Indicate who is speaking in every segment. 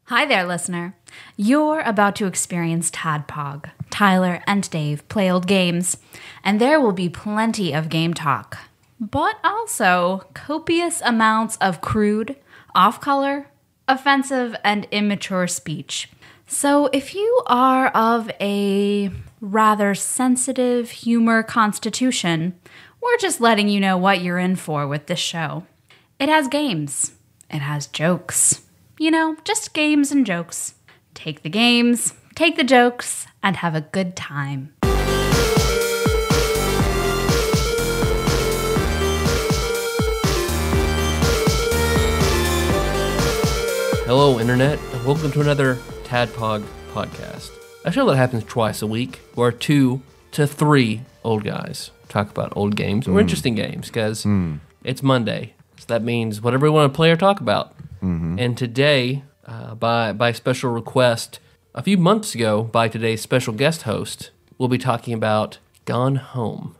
Speaker 1: Hi there, listener. You're about to experience TADPOG. Tyler and Dave play old games, and there will be plenty of game talk, but also copious amounts of crude, off-color, offensive, and immature speech. So if you are of a rather sensitive humor constitution, we're just letting you know what you're in for with this show. It has games. It has jokes. You know, just games and jokes. Take the games, take the jokes, and have a good time.
Speaker 2: Hello, Internet, and welcome to another TADPOG podcast. A show that happens twice a week, where 2 to 3 old guys talk about old games, or interesting games, because it's Monday. So that means whatever we want to play or talk about. And today, by special request, a few months ago, by today's special guest host, we'll be talking about Gone Home.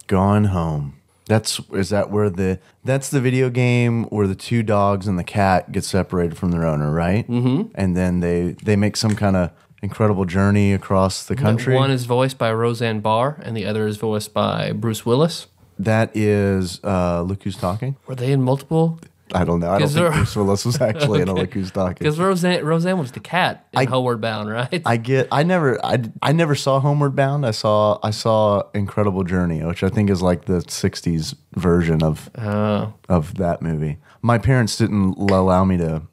Speaker 3: Gone Home. That's the video game where the two dogs and the cat get separated from their owner, right? Mm-hmm. And then they make some kind of incredible journey across the country.
Speaker 2: One is voiced by Roseanne Barr, and the other is voiced by Bruce Willis.
Speaker 3: That is Look Who's Talking.
Speaker 2: Were they in multiple?
Speaker 3: I don't know. I don't think Bruce Willis was actually in a Look Who's Talking.
Speaker 2: Because Roseanne was the cat in Homeward Bound, right?
Speaker 3: I never saw Homeward Bound. I saw Incredible Journey, which I think is like the '60s version of that movie. My parents didn't allow me to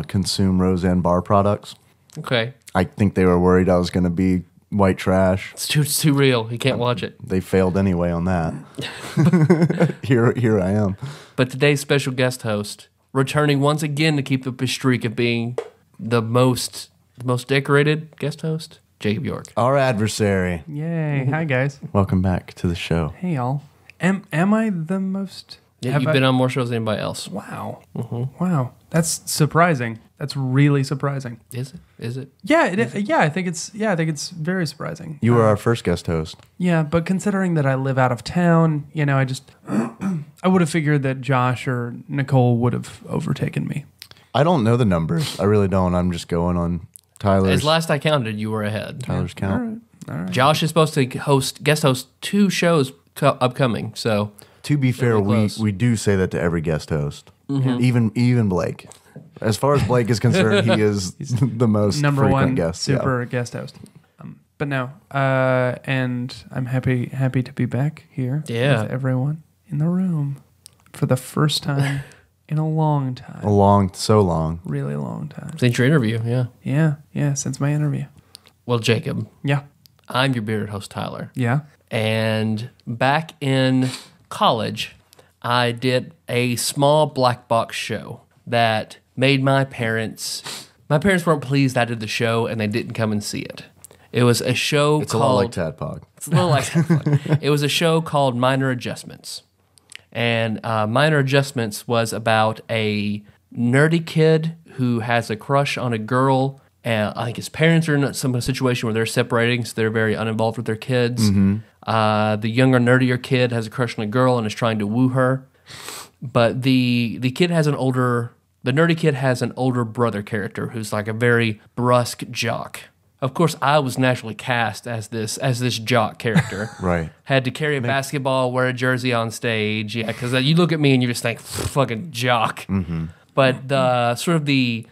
Speaker 3: consume Roseanne Barr products.
Speaker 2: Okay.
Speaker 3: I think they were worried I was going to be white trash.
Speaker 2: It's too real. He can't watch it.
Speaker 3: They failed anyway on that. Here I am.
Speaker 2: But today's special guest host, returning once again to keep up his streak of being the most decorated guest host, Jacob York.
Speaker 3: Our adversary.
Speaker 4: Yay. Hi, guys.
Speaker 3: Welcome back to the show.
Speaker 4: Hey, y'all. Am I the most...
Speaker 2: Yeah, you've been on more shows than anybody else.
Speaker 4: Wow. Mm-hmm. Wow. That's surprising. That's really surprising.
Speaker 2: Is it?
Speaker 4: Yeah, I think it's very surprising.
Speaker 3: You were our first guest host.
Speaker 4: Yeah, but considering that I live out of town, I just I would have figured that Josh or Nicole would have overtaken me.
Speaker 3: I don't know the numbers. I really don't. I'm just going on Tyler's.
Speaker 2: As last I counted, you were ahead.
Speaker 3: Tyler's count.
Speaker 4: All right.
Speaker 2: Josh is supposed to guest host 2 shows upcoming, so...
Speaker 3: To be fair, we do say that to every guest host, even Blake. As far as Blake is concerned, he is the most
Speaker 4: number
Speaker 3: frequent
Speaker 4: one
Speaker 3: guest.
Speaker 4: super guest host. But no, and I'm happy to be back here with everyone in the room for the first time in a long time.
Speaker 3: So long.
Speaker 4: Really long time.
Speaker 2: Since your interview, yeah.
Speaker 4: Yeah, since my interview.
Speaker 2: Well, Jacob.
Speaker 4: Yeah.
Speaker 2: I'm your bearded host, Tyler.
Speaker 4: Yeah.
Speaker 2: And back in college, I did a small black box show that made my parents weren't pleased I did the show, and they didn't come and see it. It was a show
Speaker 3: It's
Speaker 2: called...
Speaker 3: a lot like Tadpog.
Speaker 2: It's a little like Tadpog. It was a show called Minor Adjustments. And Minor Adjustments was about a nerdy kid who has a crush on a girl, and I think his parents are in some situation where they're separating, so they're very uninvolved with their kids. Mm-hmm. The younger, nerdier kid has a crush on a girl and is trying to woo her. But the nerdy kid has an older brother character who's like a very brusque jock. Of course, I was naturally cast as this jock character.
Speaker 3: Right.
Speaker 2: Had to carry a basketball, wear a jersey on stage. Yeah, because you look at me and you just think, fucking jock. Mm-hmm. But the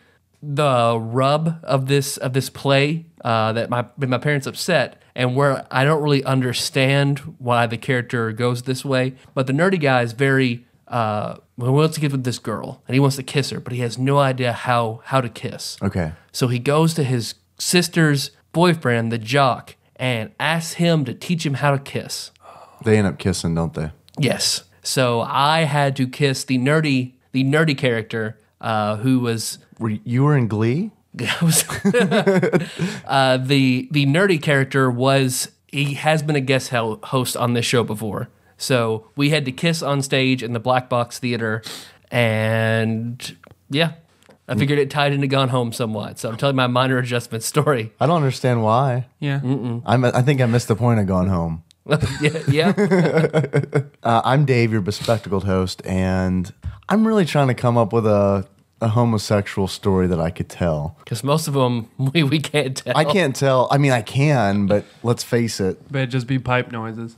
Speaker 2: rub of this play that my parents upset, and where I don't really understand why the character goes this way. But the nerdy guy is very he wants to get with this girl and he wants to kiss her, but he has no idea how to kiss.
Speaker 3: Okay.
Speaker 2: So he goes to his sister's boyfriend, the jock, and asks him to teach him how to kiss.
Speaker 3: They end up kissing, don't they?
Speaker 2: Yes. So I had to kiss the nerdy character who was...
Speaker 3: You were in Glee?
Speaker 2: The nerdy character he has been a guest host on this show before. So we had to kiss on stage in the Black Box Theater, and yeah, I figured it tied into Gone Home somewhat. So I'm telling my minor adjustment story.
Speaker 3: I don't understand why.
Speaker 4: Yeah.
Speaker 3: I think I missed the point of Gone Home.
Speaker 2: Yeah.
Speaker 3: I'm Dave, your bespectacled host, and I'm really trying to come up with a a homosexual story that I could tell.
Speaker 2: Because most of them we can't tell.
Speaker 3: I can't tell. I mean, I can, but let's face it.
Speaker 4: But it'd just be pipe noises.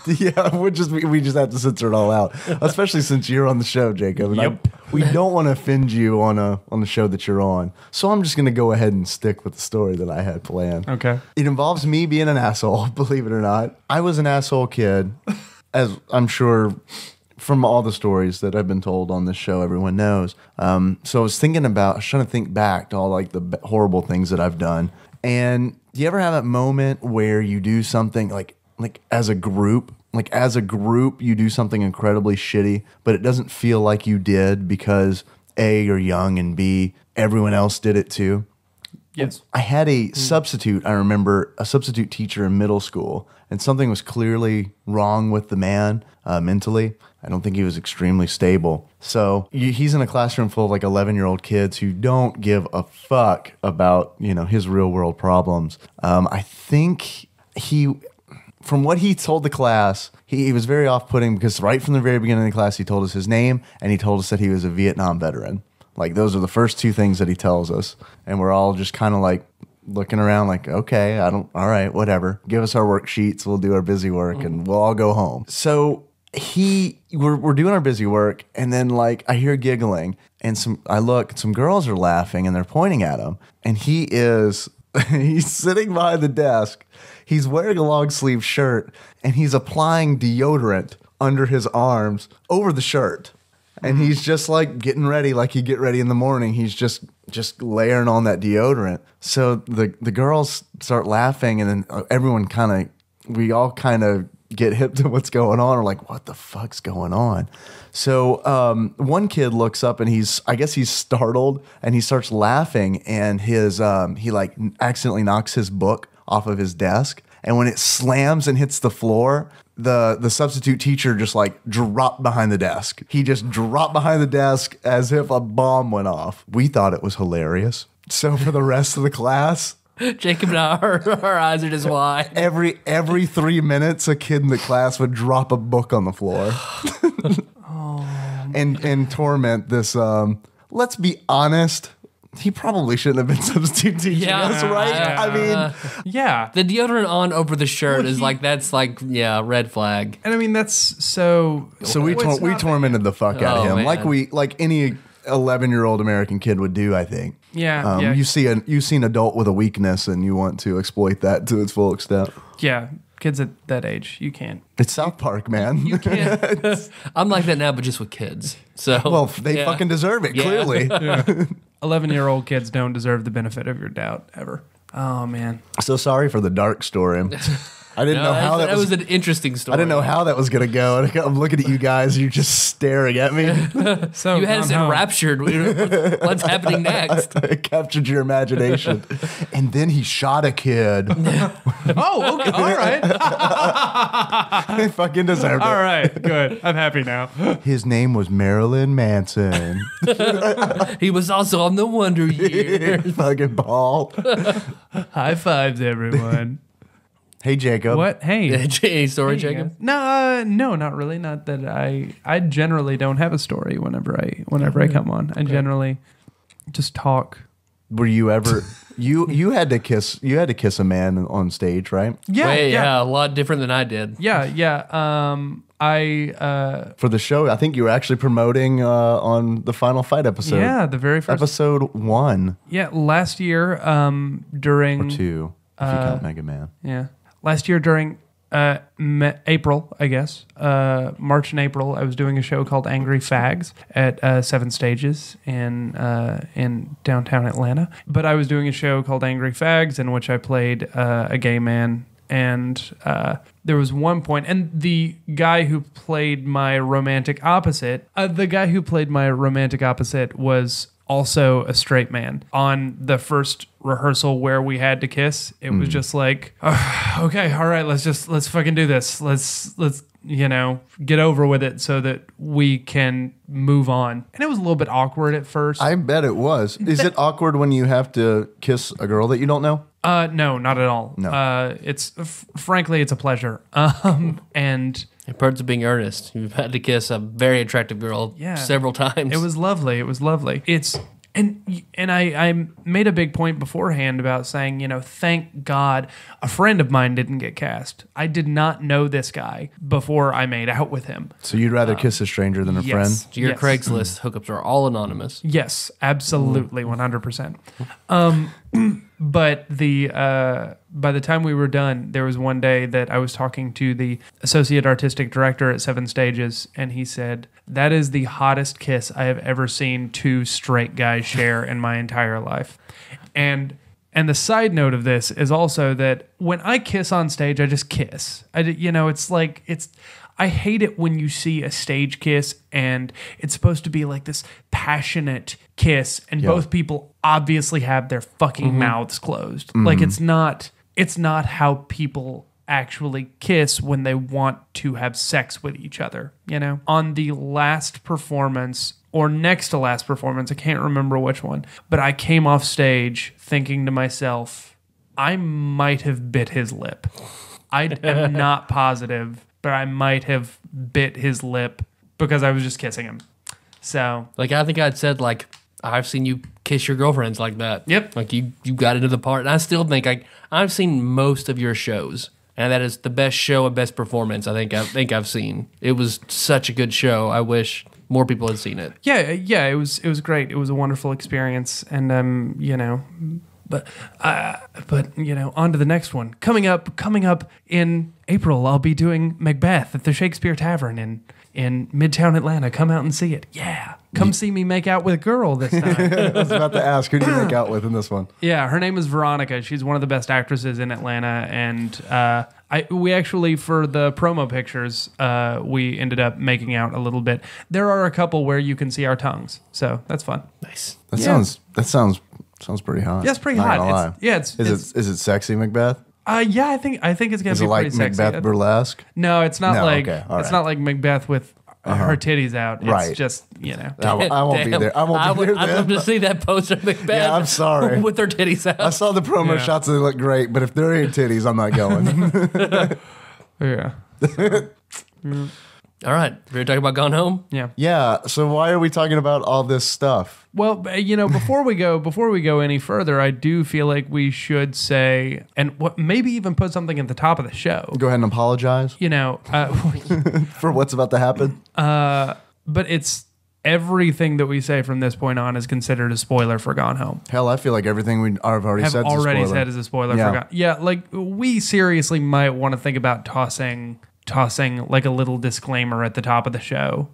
Speaker 3: Yeah, we just have to censor it all out, especially since you're on the show, Jacob. And we don't want to offend you on the show that you're on. So I'm just going to go ahead and stick with the story that I had planned.
Speaker 4: Okay.
Speaker 3: It involves me being an asshole, believe it or not. I was an asshole kid, as I'm sure from all the stories that I've been told on this show, everyone knows. So I was trying to think back to all like the horrible things that I've done. And do you ever have that moment where you do something like as a group you do something incredibly shitty, but it doesn't feel like you did because A, you're young, and B, everyone else did it too?
Speaker 4: Yes.
Speaker 3: I had a substitute, I remember, a substitute teacher in middle school, and something was clearly wrong with the man mentally. I don't think he was extremely stable. So he's in a classroom full of like 11-year-old kids who don't give a fuck about, his real world problems. I think from what he told the class, he was very off-putting because right from the very beginning of the class, he told us his name and he told us that he was a Vietnam veteran. Like those are the first two things that he tells us. And we're all just kind of like looking around like, okay, all right, whatever. Give us our worksheets. We'll do our busy work and we'll all go home. So we're doing our busy work. And then like I hear giggling and some girls are laughing and they're pointing at him. And he's sitting behind the desk. He's wearing a long sleeve shirt and he's applying deodorant under his arms over the shirt. And he's just like getting ready, like you get ready in the morning. He's just layering on that deodorant. So the girls start laughing and then we all kind of get hip to what's going on. We're like, what the fuck's going on? So one kid looks up and he's startled and he starts laughing and he like accidentally knocks his book off of his desk. And when it slams and hits the floor, the substitute teacher just like dropped behind the desk. He just dropped behind the desk as if a bomb went off. We thought it was hilarious. So for the rest of the class,
Speaker 2: Jacob and our eyes are just wide.
Speaker 3: Every 3 minutes, a kid in the class would drop a book on the floor and torment this. Let's be honest. He probably shouldn't have been substitute teaching us, right? I mean,
Speaker 4: yeah.
Speaker 2: The deodorant on over the shirt red flag.
Speaker 4: And I mean, that's so.
Speaker 3: So we tormented the fuck out of him, man. like any 11-year-old American kid would do, I think.
Speaker 4: Yeah.
Speaker 3: You see an adult with a weakness, and you want to exploit that to its full extent.
Speaker 4: Yeah. Kids at that age, you can't.
Speaker 3: It's South Park, man.
Speaker 4: You can't.
Speaker 2: I'm like that now, but just with kids. So
Speaker 3: well, they fucking deserve it, clearly.
Speaker 4: Yeah. 11-year-old kids don't deserve the benefit of your doubt ever. Oh man.
Speaker 3: So sorry for the dark story. I didn't know how that was
Speaker 2: an interesting story.
Speaker 3: I didn't know how that was going to go. I'm looking at you guys. You're just staring at me.
Speaker 2: So you had us enraptured. What's happening next?
Speaker 3: It captured your imagination. And then he shot a kid.
Speaker 4: Oh, okay. All right.
Speaker 3: They fucking deserved it.
Speaker 4: All right. Good. I'm happy now.
Speaker 3: His name was Marilyn Manson.
Speaker 2: He was also on the Wonder Years.
Speaker 3: Fucking Paul.
Speaker 4: High fives, everyone.
Speaker 3: Hey, Jacob.
Speaker 4: What? Hey.
Speaker 2: Story, Jacob?
Speaker 4: No, not really. Not that I generally don't have a story whenever I come on. I generally just talk.
Speaker 3: Were you ever you had to kiss a man on stage, right?
Speaker 2: Yeah, a lot different than I did.
Speaker 4: Yeah.
Speaker 3: For the show, I think you were actually promoting on the Final Fight episode.
Speaker 4: Yeah, the very first
Speaker 3: episode 1.
Speaker 4: Yeah, last year during
Speaker 3: or 2, if you count Mega Man.
Speaker 4: Yeah. Last year during April, I guess, March and April, I was doing a show called Angry Fags at 7 Stages in downtown Atlanta. But I was doing a show called Angry Fags in which I played a gay man. And there was one point, and the guy who played my romantic opposite was also a straight man. On the first rehearsal where we had to kiss, it was just like, okay, all right, let's fucking do this. Let's get over with it so that we can move on. And it was a little bit awkward at first.
Speaker 3: I bet it was. Is it awkward when you have to kiss a girl that you don't know?
Speaker 4: No, not at all.
Speaker 3: No.
Speaker 4: It's frankly, it's a pleasure. And
Speaker 2: In terms of being earnest, you've had to kiss a very attractive girl several times.
Speaker 4: it was lovely. It was lovely. And I made a big point beforehand about saying, thank God a friend of mine didn't get cast. I did not know this guy before I made out with him.
Speaker 3: So you'd rather kiss a stranger than a
Speaker 4: Yes.
Speaker 3: friend?
Speaker 2: Your
Speaker 4: Yes.
Speaker 2: Craigslist hookups are all anonymous.
Speaker 4: Yes, absolutely, 100%. But by the time we were done, there was one day that I was talking to the associate artistic director at Seven Stages, and he said, "That is the hottest kiss I have ever seen two straight guys share in my entire life." And the side note of this is also that when I kiss on stage, I just kiss. I hate it when you see a stage kiss and it's supposed to be like this passionate kiss and both people obviously have their fucking mouths closed. Like it's not how people actually kiss when they want to have sex with each other, On the last performance or next to last performance, I can't remember which one, but I came off stage thinking to myself, I might have bit his lip. I am not positive, but I might have bit his lip because I was just kissing him. So,
Speaker 2: I think I'd said, I've seen you kiss your girlfriends like that.
Speaker 4: Yep.
Speaker 2: You got into the part. And I still think I've seen most of your shows. And that is the best show and best performance I think I've seen. It was such a good show. I wish more people had seen it.
Speaker 4: Yeah, it was great. It was a wonderful experience. And, But on to the next one. Coming up in April, I'll be doing Macbeth at the Shakespeare Tavern in Midtown Atlanta. Come out and see it. Yeah. Come see me make out with a girl this time.
Speaker 3: I was about to ask, who do you make out with in this one?
Speaker 4: Yeah, her name is Veronica. She's one of the best actresses in Atlanta. And we actually, for the promo pictures, we ended up making out a little bit. There are a couple where you can see our tongues. So that's fun.
Speaker 2: Nice.
Speaker 3: That sounds pretty hot.
Speaker 4: Yeah, it's pretty
Speaker 3: Not
Speaker 4: hot.
Speaker 3: gonna lie.
Speaker 4: Is
Speaker 3: it sexy, Macbeth?
Speaker 4: Yeah, I think it's gonna
Speaker 3: Is
Speaker 4: be
Speaker 3: it like
Speaker 4: pretty sexy.
Speaker 3: Macbeth burlesque?
Speaker 4: No, it's not
Speaker 3: okay, all
Speaker 4: it's
Speaker 3: right.
Speaker 4: not like Macbeth with her titties out. It's
Speaker 3: Right.
Speaker 4: just
Speaker 3: I won't be there. I won't be there.
Speaker 2: I'd love to see that poster of Macbeth.
Speaker 3: Yeah, I'm sorry.
Speaker 2: With their titties out.
Speaker 3: I saw the promo
Speaker 4: Yeah.
Speaker 3: shots and they look great, but if there ain't titties, I'm not going.
Speaker 4: Yeah.
Speaker 2: All right. Ready to talk about Gone Home?
Speaker 4: Yeah.
Speaker 3: Yeah, so why are we talking about all this stuff?
Speaker 4: Well, before we go any further, I do feel like we should say, and maybe even put something at the top of the show.
Speaker 3: Go ahead and apologize for what's about to happen.
Speaker 4: But it's everything that we say from this point on is considered a spoiler for Gone Home.
Speaker 3: Hell, I feel like everything I've already
Speaker 4: Have
Speaker 3: said is a
Speaker 4: already
Speaker 3: spoiler.
Speaker 4: said is a spoiler
Speaker 3: Yeah.
Speaker 4: for Gone. Yeah, we seriously might want to think about tossing like a little disclaimer at the top of the show,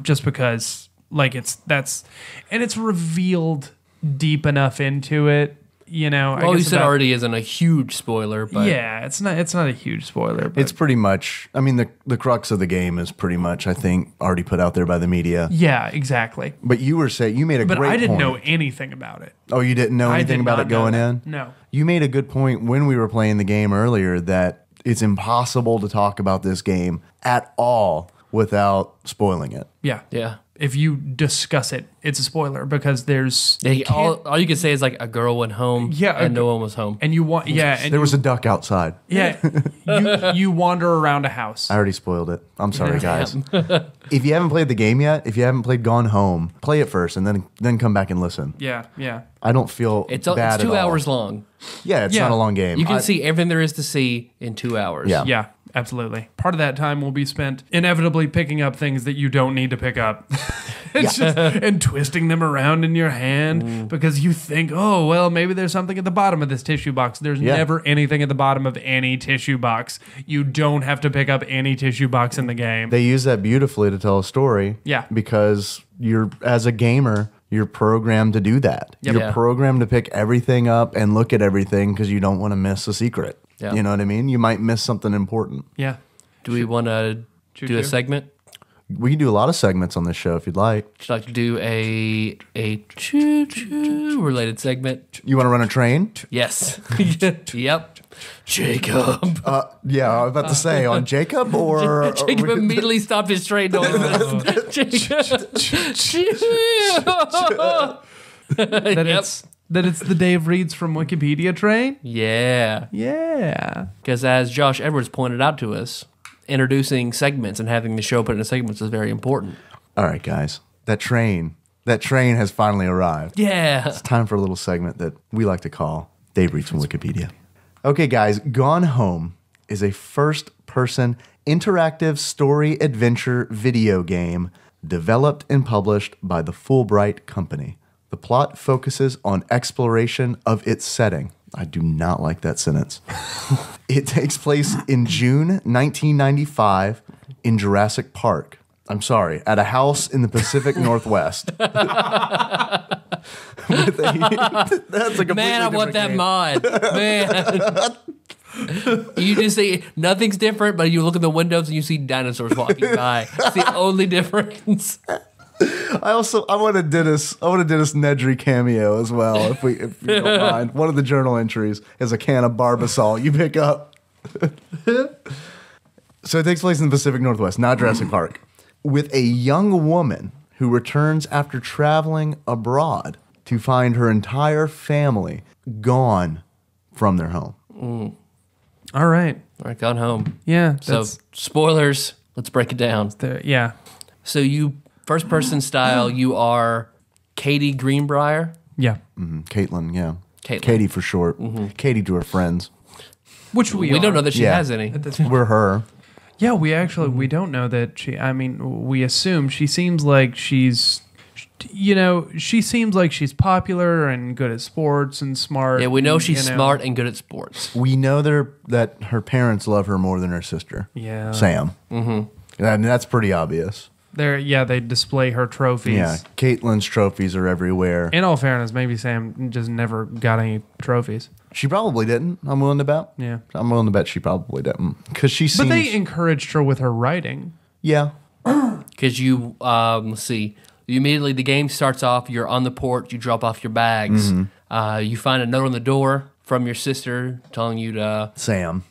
Speaker 4: just because it's revealed deep enough into it.
Speaker 2: Well, you said already isn't a huge spoiler, but
Speaker 4: yeah, it's not a huge spoiler. But
Speaker 3: It's pretty much, I mean, the crux of the game is pretty much, I think, already put out there by the media.
Speaker 4: yeah, exactly.
Speaker 3: But you were saying, you made a
Speaker 4: But
Speaker 3: great
Speaker 4: I didn't
Speaker 3: point.
Speaker 4: know anything about it.
Speaker 3: Oh, you didn't know
Speaker 4: I
Speaker 3: anything
Speaker 4: did
Speaker 3: about
Speaker 4: not
Speaker 3: it going
Speaker 4: know
Speaker 3: in?
Speaker 4: that. No.
Speaker 3: You made a good point when we were playing the game earlier that it's impossible to talk about this game at all without spoiling it.
Speaker 4: Yeah.
Speaker 2: yeah.
Speaker 4: If you discuss it, it's a spoiler because there's
Speaker 2: All you can say is a girl went home and no one was home.
Speaker 4: and you want and
Speaker 3: There was a duck outside.
Speaker 4: you wander around a house.
Speaker 3: I already spoiled it. I'm sorry, guys. If you haven't played the game yet, if you haven't played Gone Home, play it first and then come back and listen.
Speaker 4: Yeah.
Speaker 3: I don't feel
Speaker 2: It's
Speaker 3: bad
Speaker 2: 2
Speaker 3: at all.
Speaker 2: hours long.
Speaker 3: Yeah, it's
Speaker 4: Yeah.
Speaker 3: not a long game.
Speaker 2: You can see everything there is to see in 2 hours.
Speaker 3: Yeah.
Speaker 4: Yeah, absolutely. Part of that time will be spent inevitably picking up things that you don't need to pick up. It's just and twisting them around in your hand because you think, oh, well, maybe there's something at the bottom of this tissue box. There's never anything at the bottom of any tissue box. You don't have to pick up any tissue box in the game.
Speaker 3: They use that beautifully to tell a story.
Speaker 4: Yeah.
Speaker 3: Because as a gamer, you're programmed to do that.
Speaker 4: Yep.
Speaker 3: You're
Speaker 2: Yeah.
Speaker 3: programmed to pick everything up and look at everything because you don't want to miss a secret.
Speaker 2: Yeah.
Speaker 3: You know what I mean? You might miss something important.
Speaker 4: Yeah.
Speaker 2: Do we want to do a
Speaker 4: Choo-choo.
Speaker 2: segment?
Speaker 3: We can do a lot of segments on this show if you'd like.
Speaker 2: Would you like to do a choo-choo related segment?
Speaker 3: You want to run a train?
Speaker 2: Yes. Yep. Jacob.
Speaker 3: Yeah, I was about to say on Jacob or
Speaker 2: Jacob immediately stopped his train noise. Jacob.
Speaker 4: That that it's the Dave Reads from Wikipedia train?
Speaker 2: Yeah.
Speaker 4: Yeah.
Speaker 2: Because as Josh Edwards pointed out to us, introducing segments and having the show put into segments is very important.
Speaker 3: All right, guys. That train has finally arrived.
Speaker 2: Yeah.
Speaker 3: It's time for a little segment that we like to call Dave Reads from Wikipedia. Okay, guys. Gone Home is a first-person interactive story adventure video game developed and published by the Fulbright Company. The plot focuses on exploration of its setting. I do not like that sentence. It takes place in June 1995 in Jurassic Park. I'm sorry, at a house in the Pacific Northwest. That's a completely
Speaker 2: Man, I want that
Speaker 3: different game.
Speaker 2: mod. Man. You just see nothing's different, but you look at the windows and you see dinosaurs walking by. It's the only difference.
Speaker 3: I want a Dennis Nedry cameo as well, if you don't mind. One of the journal entries is a can of Barbasol you pick up. So it takes place in the Pacific Northwest, not Jurassic Park, with a young woman who returns after traveling abroad to find her entire family gone from their home.
Speaker 4: All right.
Speaker 2: All right, Gone Home.
Speaker 4: Yeah.
Speaker 2: So, spoilers. Let's break it down.
Speaker 4: Yeah.
Speaker 2: So you, first person style, you are Katie Greenbrier.
Speaker 4: Yeah.
Speaker 3: Caitlin, yeah.
Speaker 2: Caitlin.
Speaker 3: Katie for short. Katie to her friends.
Speaker 4: Which we
Speaker 2: don't
Speaker 4: are.
Speaker 2: know that she
Speaker 3: Yeah.
Speaker 2: has any.
Speaker 3: We're her.
Speaker 4: Yeah, we don't know that we assume she seems like she's popular and good at sports and smart.
Speaker 2: Yeah, we know
Speaker 4: and,
Speaker 2: she's smart and good at sports.
Speaker 3: We know that her parents love her more than her sister.
Speaker 4: Yeah.
Speaker 3: Sam. Mm-hmm. I mean, that's pretty obvious.
Speaker 4: They display her trophies.
Speaker 3: Yeah, Caitlin's trophies are everywhere.
Speaker 4: In all fairness, maybe Sam just never got any trophies.
Speaker 3: She probably didn't. I'm willing to bet.
Speaker 4: Yeah.
Speaker 3: I'm willing to bet she probably didn't. Because she seems...
Speaker 4: But they encouraged her with her writing.
Speaker 3: Yeah.
Speaker 2: Because you, let's see, you immediately, the game starts off, you're on the porch, you drop off your bags. You find a note on the door from your sister telling you to...
Speaker 3: Sam.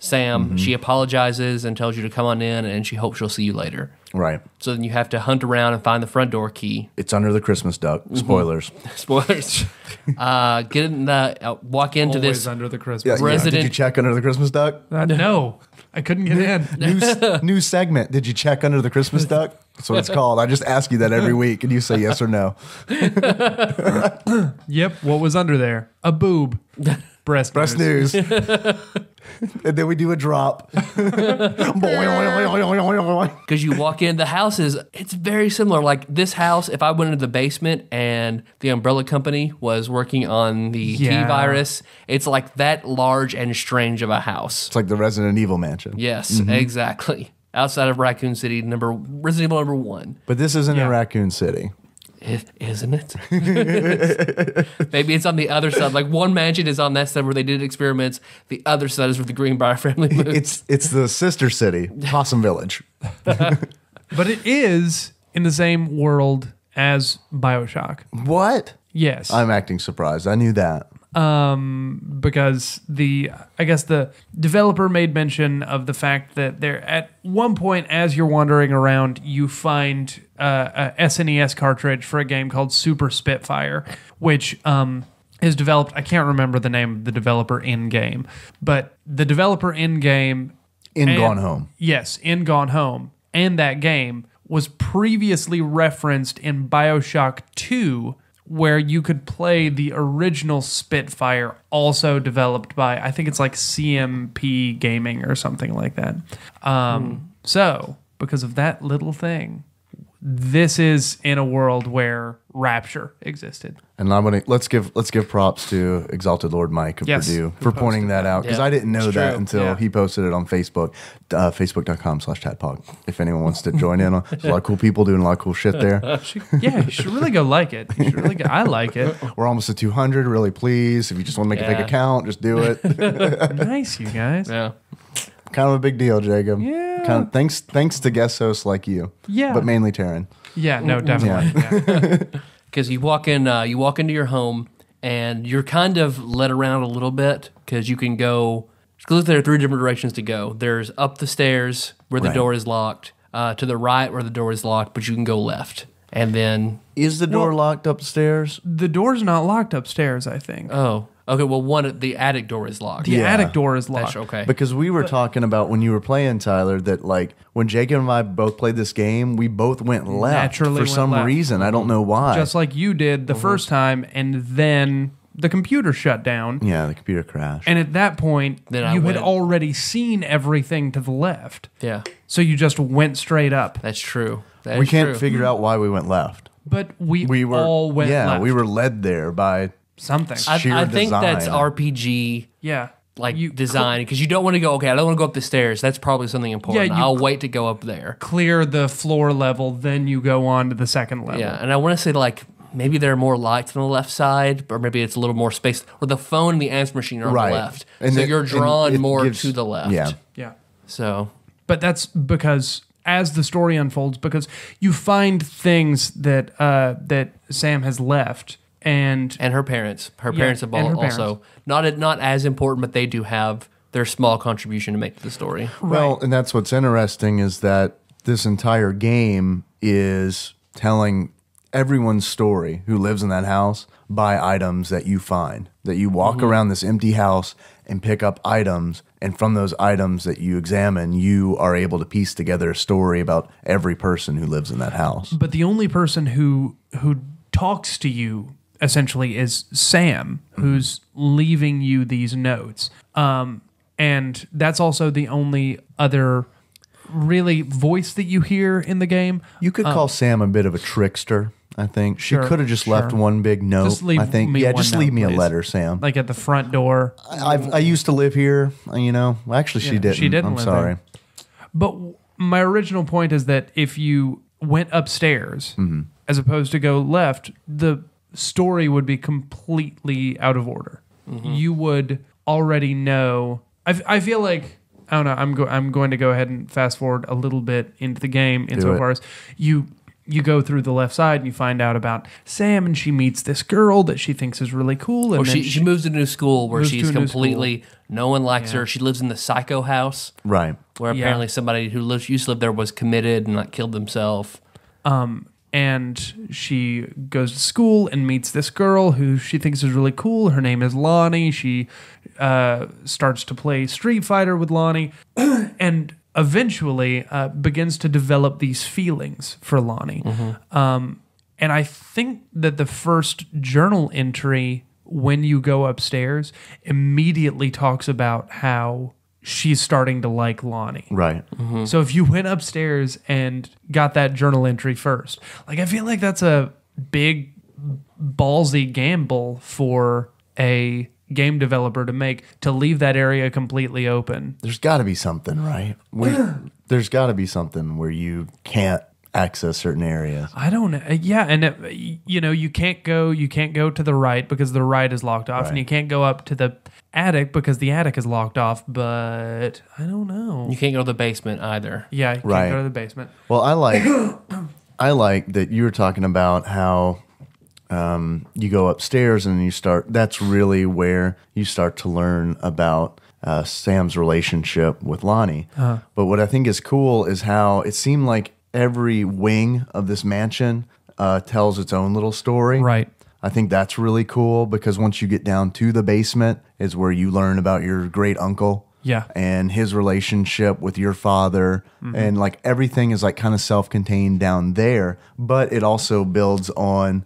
Speaker 2: She apologizes and tells you to come on in, and she hopes she'll see you later.
Speaker 3: Right.
Speaker 2: So then you have to hunt around and find the front door key.
Speaker 3: It's under the Christmas duck. Spoilers.
Speaker 2: Spoilers. Get in the walk into
Speaker 4: Always
Speaker 2: this.
Speaker 4: under the Christmas.
Speaker 3: Yeah,
Speaker 2: Resident-
Speaker 3: Did you check under the Christmas duck?
Speaker 4: No, I couldn't get in.
Speaker 3: New segment. Did you check under the Christmas duck? That's what it's called. I just ask you that every week, and you say yes or no.
Speaker 4: Yep. What was under there? A boob. Breast
Speaker 3: news. And then we do a drop.
Speaker 2: Because you walk in, the house it's very similar. Like this house, if I went into the basement and the umbrella company was working on the T virus, it's like that large and strange of a house.
Speaker 3: It's like the Resident Evil mansion.
Speaker 2: Yes, exactly. Outside of Raccoon City, Resident Evil number 1.
Speaker 3: But this isn't in Raccoon City.
Speaker 2: Isn't it? Maybe it's on the other side. Like one mansion is on that side where they did experiments. The other side is where the Greenbrier family moved.
Speaker 3: It's the sister city, Possum Village.
Speaker 4: But it is in the same world as BioShock.
Speaker 3: What?
Speaker 4: Yes.
Speaker 3: I'm acting surprised. I knew that.
Speaker 4: Because I guess the developer made mention of the fact that there at one point as you're wandering around, you find a SNES cartridge for a game called Super Spitfire, which is developed. I can't remember the name of the developer in game, but the developer in game
Speaker 3: Gone Home.
Speaker 4: Yes, in Gone Home, and that game was previously referenced in BioShock 2. Where you could play the original Spitfire, also developed by, I think it's like CMP Gaming or something like that. So, because of that little thing, this is in a world where Rapture existed.
Speaker 3: And let's give props to Exalted Lord Mike of Purdue for pointing that out, because I didn't know that until he posted it on Facebook, facebook.com/TADPOG. If anyone wants to join in, there's a lot of cool people doing a lot of cool shit there.
Speaker 4: You should really go like it. You should really go. I like it.
Speaker 3: We're almost at 200. Really pleased. If you just want to make a fake account, just do it.
Speaker 4: Nice, you guys.
Speaker 2: Yeah.
Speaker 3: Kind of a big deal, Jacob.
Speaker 4: Yeah.
Speaker 3: Thanks to guest hosts like you.
Speaker 4: Yeah.
Speaker 3: But mainly Taryn.
Speaker 4: Yeah, no, definitely. Yeah.
Speaker 2: Because you walk into your home and you're kind of led around a little bit because you can go. Because there are 3 different directions to go. There's up the stairs where the door is locked, to the right where the door is locked, but you can go left. And then
Speaker 3: Is the door locked upstairs?
Speaker 4: The door's not locked upstairs, I think.
Speaker 2: okay, well the attic door is locked.
Speaker 4: The attic door is locked.
Speaker 2: That's okay.
Speaker 3: Because we were talking about when you were playing, Tyler, that like when Jacob and I both played this game, we both went left
Speaker 4: Naturally
Speaker 3: for
Speaker 4: went
Speaker 3: some
Speaker 4: left.
Speaker 3: reason. I don't know why.
Speaker 4: Just like you did the first time, and then the computer shut down.
Speaker 3: Yeah, the computer crashed.
Speaker 4: And at that point,
Speaker 2: Then
Speaker 4: you
Speaker 2: I
Speaker 4: had
Speaker 2: went.
Speaker 4: already seen everything to the left.
Speaker 2: Yeah,
Speaker 4: So you just went straight up.
Speaker 2: that's true.
Speaker 3: We can't figure out why we went left.
Speaker 4: But we
Speaker 3: We
Speaker 4: all went left.
Speaker 3: we were led there by
Speaker 4: something.
Speaker 3: sheer
Speaker 2: I think that's
Speaker 3: design.
Speaker 2: RPG
Speaker 4: yeah.
Speaker 2: design, because you don't want to go, okay, I don't want to go up the stairs. That's probably something important.
Speaker 4: Yeah, you
Speaker 2: I'll wait to go up there.
Speaker 4: Clear the floor level, then you go on to the second level.
Speaker 2: Yeah, and I want to say like maybe there are more lights on the left side, or maybe it's a little more space, or the phone and the answer machine are on
Speaker 3: right.
Speaker 2: the left.
Speaker 3: And
Speaker 2: so
Speaker 3: it-
Speaker 2: you're
Speaker 3: and
Speaker 2: drawn
Speaker 3: it
Speaker 2: more
Speaker 3: gives-
Speaker 2: to the left.
Speaker 3: Yeah.
Speaker 4: Yeah.
Speaker 2: So
Speaker 4: But that's because as the story unfolds, because you find things that that Sam has left, and
Speaker 2: her parents. Her parents have
Speaker 4: and her
Speaker 2: also not as important, but they do have their small contribution to make to the story.
Speaker 3: Well, and that's what's interesting is that this entire game is telling everyone's story who lives in that house by items that you find. That you walk around this empty house and pick up items, and from those items that you examine, you are able to piece together a story about every person who lives in that house.
Speaker 4: but the only person who talks to you essentially is Sam, who's leaving you these notes. And that's also the only other really voice that you hear in the game.
Speaker 3: You could call Sam a bit of a trickster, I think. She
Speaker 4: Sure,
Speaker 3: could have just left
Speaker 4: sure.
Speaker 3: one big note.
Speaker 4: Just leave
Speaker 3: I think.
Speaker 4: me
Speaker 3: Yeah,
Speaker 4: one
Speaker 3: just leave
Speaker 4: note,
Speaker 3: me a
Speaker 4: please.
Speaker 3: letter, Sam.
Speaker 4: Like at the front door.
Speaker 3: I used to live here, you know. Well, actually, she
Speaker 4: Yeah,
Speaker 3: didn't.
Speaker 4: she didn't
Speaker 3: I'm
Speaker 4: live
Speaker 3: sorry.
Speaker 4: there. But my original point is that if you went upstairs as opposed to go left, the story would be completely out of order. You would already know. I feel like I don't know. I'm going to go ahead and fast forward a little bit into the game insofar as you go through the left side and you find out about Sam, and she meets this girl that she thinks is really cool. And
Speaker 2: Or
Speaker 4: then
Speaker 2: she moves to a new school where
Speaker 4: moves to
Speaker 2: she's
Speaker 4: a new
Speaker 2: completely, no one likes her. She lives in the psycho house
Speaker 3: Right.
Speaker 2: where
Speaker 4: Yeah.
Speaker 2: apparently somebody who used to live there was committed and like killed himself.
Speaker 4: And she goes to school and meets this girl who she thinks is really cool. Her name is Lonnie. She starts to play Street Fighter with Lonnie and eventually begins to develop these feelings for Lonnie. And I think that the first journal entry when you go upstairs immediately talks about how she's starting to like Lonnie.
Speaker 3: Right.
Speaker 4: So if you went upstairs and got that journal entry first, like I feel like that's a big ballsy gamble for a game developer to make, to leave that area completely open.
Speaker 3: There's got to be something, right? There's got to be something where you can't access certain areas.
Speaker 4: I don't know. Yeah, and you can't go to the right because the right is locked off, and
Speaker 3: Right.
Speaker 4: you can't go up to the attic because the attic is locked off, but I don't know.
Speaker 2: You can't go to the basement either.
Speaker 4: Yeah, you can't
Speaker 3: Right.
Speaker 4: go to the basement.
Speaker 3: Well, I like that you were talking about how you go upstairs and you start. That's really where you start to learn about Sam's relationship with Lonnie. But what I think is cool is how it seemed like every wing of this mansion tells its own little story.
Speaker 4: Right.
Speaker 3: I think that's really cool because once you get down to the basement is where you learn about your great uncle.
Speaker 4: Yeah.
Speaker 3: And his relationship with your father. And like everything is like kind of self-contained down there, but it also builds on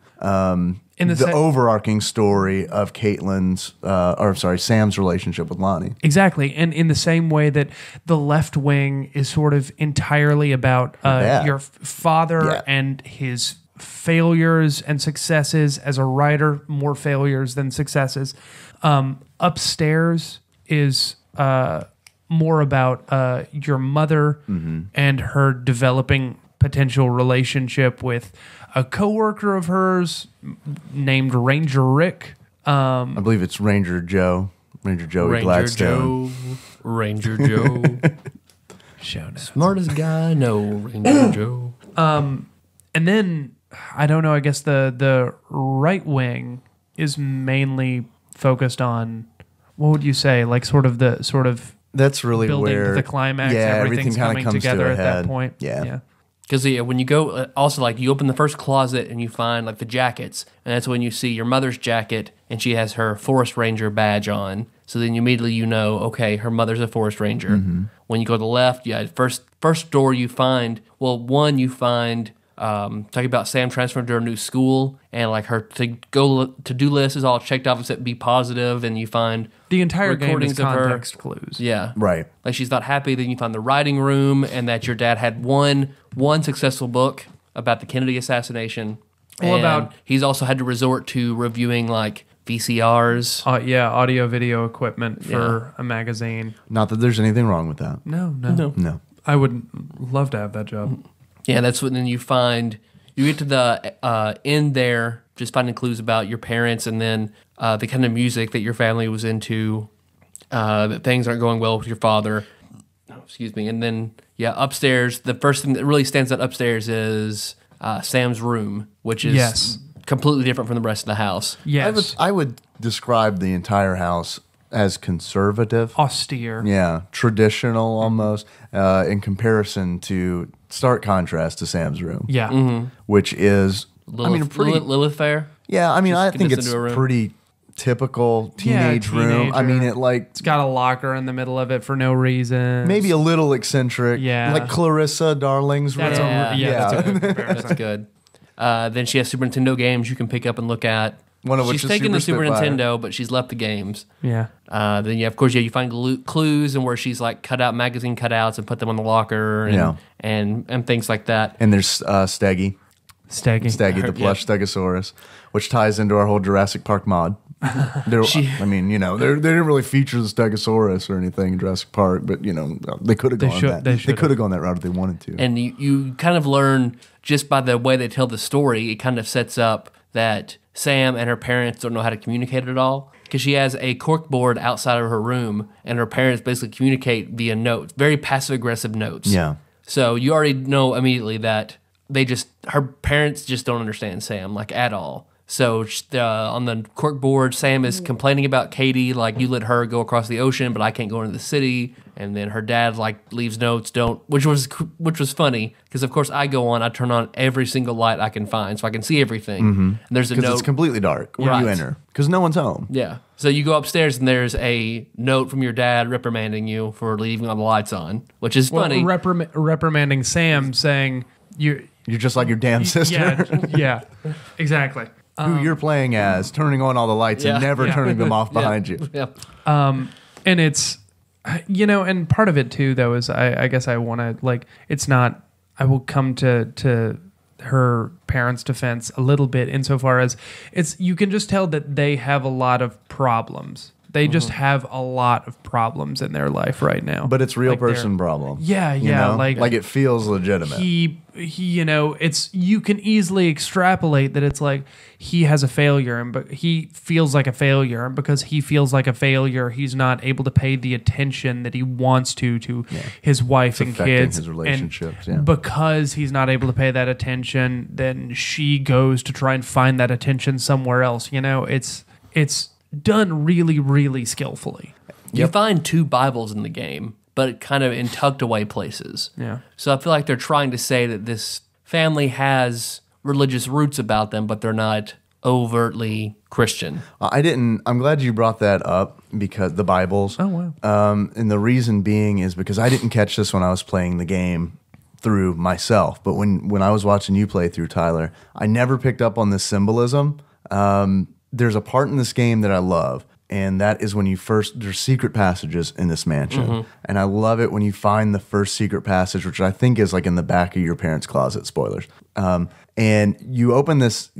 Speaker 4: In
Speaker 3: the overarching story of Sam's relationship with Lonnie.
Speaker 4: Exactly. And in the same way that the left wing is sort of entirely about
Speaker 3: dad.
Speaker 4: your father
Speaker 3: Yeah.
Speaker 4: and his failures and successes as a writer, more failures than successes. Upstairs is more about your mother and her developing potential relationship with a coworker of hers named Ranger Rick.
Speaker 3: I believe it's Ranger Joey Gladstone.
Speaker 2: Ranger Joe.
Speaker 4: Show notes.
Speaker 2: Smartest guy I know, Ranger Joe.
Speaker 4: And then I don't know. I guess the right wing is mainly focused on, what would you say, like sort of
Speaker 3: That's really
Speaker 4: building
Speaker 3: where
Speaker 4: to the climax.
Speaker 3: Yeah,
Speaker 4: Everything's
Speaker 3: everything kind
Speaker 4: coming
Speaker 3: of comes
Speaker 4: together
Speaker 3: to a
Speaker 4: at
Speaker 3: head.
Speaker 4: that point.
Speaker 3: Yeah.
Speaker 2: Because when you go, also like you open the first closet and you find like the jackets, and that's when you see your mother's jacket and she has her forest ranger badge on. So then immediately okay, her mother's a forest ranger. When you go to the left, first door you find, you find talking about Sam transferring to a new school, and like her to-do list is all checked off except be positive, and you find
Speaker 4: The entire game is
Speaker 2: recordings of her.
Speaker 4: context clues.
Speaker 2: Yeah.
Speaker 3: Right.
Speaker 2: Like she's not happy. Then you find the writing room, and that your dad had one successful book about the Kennedy assassination. And he's also had to resort to reviewing like VCRs.
Speaker 4: Audio video equipment for a magazine.
Speaker 3: Not that there's anything wrong with that.
Speaker 4: No. I would love to have that job.
Speaker 2: Yeah, that's when then you get to the end there, just finding clues about your parents, and then the kind of music that your family was into, that things aren't going well with your father. Oh, excuse me. And then, upstairs, the first thing that really stands out upstairs is Sam's room, which is completely different from the rest of the house.
Speaker 4: Yes.
Speaker 3: I would describe the entire house as conservative.
Speaker 4: Austere.
Speaker 3: Yeah, traditional almost, in comparison to stark contrast to Sam's room.
Speaker 4: Yeah.
Speaker 3: Which is,
Speaker 2: Lilith Fair?
Speaker 3: Yeah, I
Speaker 2: Just
Speaker 3: think
Speaker 2: condensed
Speaker 3: it's
Speaker 2: into a room.
Speaker 3: pretty typical teenage room. I mean,
Speaker 4: it's got a locker in the middle of it for no reason.
Speaker 3: Maybe a little eccentric.
Speaker 4: Yeah.
Speaker 3: Like Clarissa Darling's room.
Speaker 4: That's a good comparison.
Speaker 2: That's good. Then she has Super Nintendo games you can pick up and look at.
Speaker 3: One of which
Speaker 2: she's
Speaker 3: is
Speaker 2: taken the Super
Speaker 3: Spitfire.
Speaker 2: Nintendo, but she's left the games.
Speaker 4: Yeah.
Speaker 2: Then of course you find clues and where she's like cut out magazine cutouts and put them on the locker and things like that.
Speaker 3: And there's Steggy, the plush Stegosaurus, which ties into our whole Jurassic Park mod. They didn't really feature the Stegosaurus or anything in Jurassic Park, but they could have gone that. They could have gone that route if they wanted to.
Speaker 2: And you kind of learn just by the way they tell the story. It kind of sets up that Sam and her parents don't know how to communicate at all, because she has a corkboard outside of her room, and her parents basically communicate via notes, very passive-aggressive notes.
Speaker 3: Yeah.
Speaker 2: So you already know immediately that her parents just don't understand Sam, like, at all. So on the corkboard, Sam is complaining about Katie, like, you let her go across the ocean, but I can't go into the city. And then her dad like leaves notes, which was funny, because of course I turn on every single light I can find so I can see everything. And there's a note.
Speaker 3: Because it's completely dark when you enter, because no one's home.
Speaker 2: Yeah. So you go upstairs and there's a note from your dad reprimanding you for leaving all the lights on, which is funny.
Speaker 4: Reprimanding Sam, saying you're
Speaker 3: just like your damn sister.
Speaker 4: Yeah, exactly.
Speaker 3: Who you're playing as, turning on all the lights and never turning them off behind you.
Speaker 2: Yeah.
Speaker 4: And it's, and part of it too, though, is I guess I want to, like, it's not, I will come to her parents' defense a little bit insofar as you can just tell that they have a lot of problems. They just have a lot of problems in their life right now.
Speaker 3: But it's real person problem.
Speaker 4: Yeah.
Speaker 3: Like it feels legitimate.
Speaker 4: He it's, you can easily extrapolate that it's like he has a failure, but he feels like a failure, and because he feels like a failure, he's not able to pay the attention that he wants to his wife and kids,
Speaker 3: his relationships.
Speaker 4: And because he's not able to pay that attention, then she goes to try and find that attention somewhere else. It's done really, really skillfully.
Speaker 2: You find 2 Bibles in the game, but kind of in tucked away places.
Speaker 4: Yeah.
Speaker 2: So I feel like they're trying to say that this family has religious roots about them, but they're not overtly Christian.
Speaker 3: I'm glad you brought that up, because the Bibles.
Speaker 4: Oh, wow.
Speaker 3: And the reason being is because I didn't catch this when I was playing the game through myself, but when I was watching you play through, Tyler, I never picked up on this symbolism. There's a part in this game that I love, and that is when there's secret passages in this mansion. And I love it when you find the first secret passage, which I think is like in the back of your parents' closet, spoilers. And you open this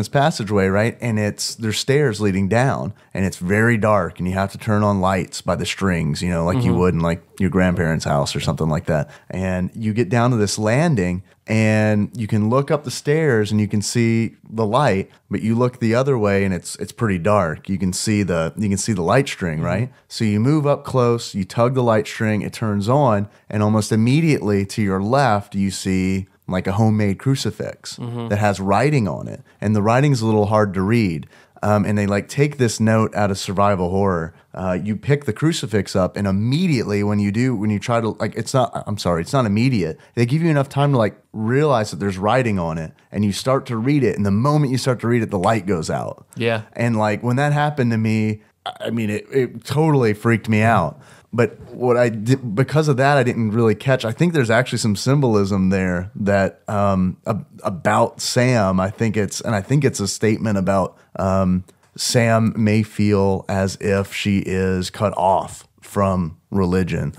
Speaker 3: passageway, right? And there's stairs leading down, and it's very dark, and you have to turn on lights by the strings, like you would in like your grandparents' house or something like that. And you get down to this landing, and you can look up the stairs and you can see the light, but you look the other way and it's pretty dark. You can see the light string, right? So you move up close, you tug the light string, it turns on, and almost immediately to your left you see like a homemade crucifix that has writing on it, and the writing's a little hard to read. and they like take this note out of survival horror. You pick the crucifix up, and immediately when you try to like, it's not immediate. They give you enough time to like realize that there's writing on it, and you start to read it. And the moment you start to read it, the light goes out.
Speaker 2: Yeah.
Speaker 3: And like when that happened to me, I mean, it totally freaked me out. But what I did, because of that, I didn't really catch. I think there's actually some symbolism there that about Sam. I think it's a statement about Sam may feel as if she is cut off from religion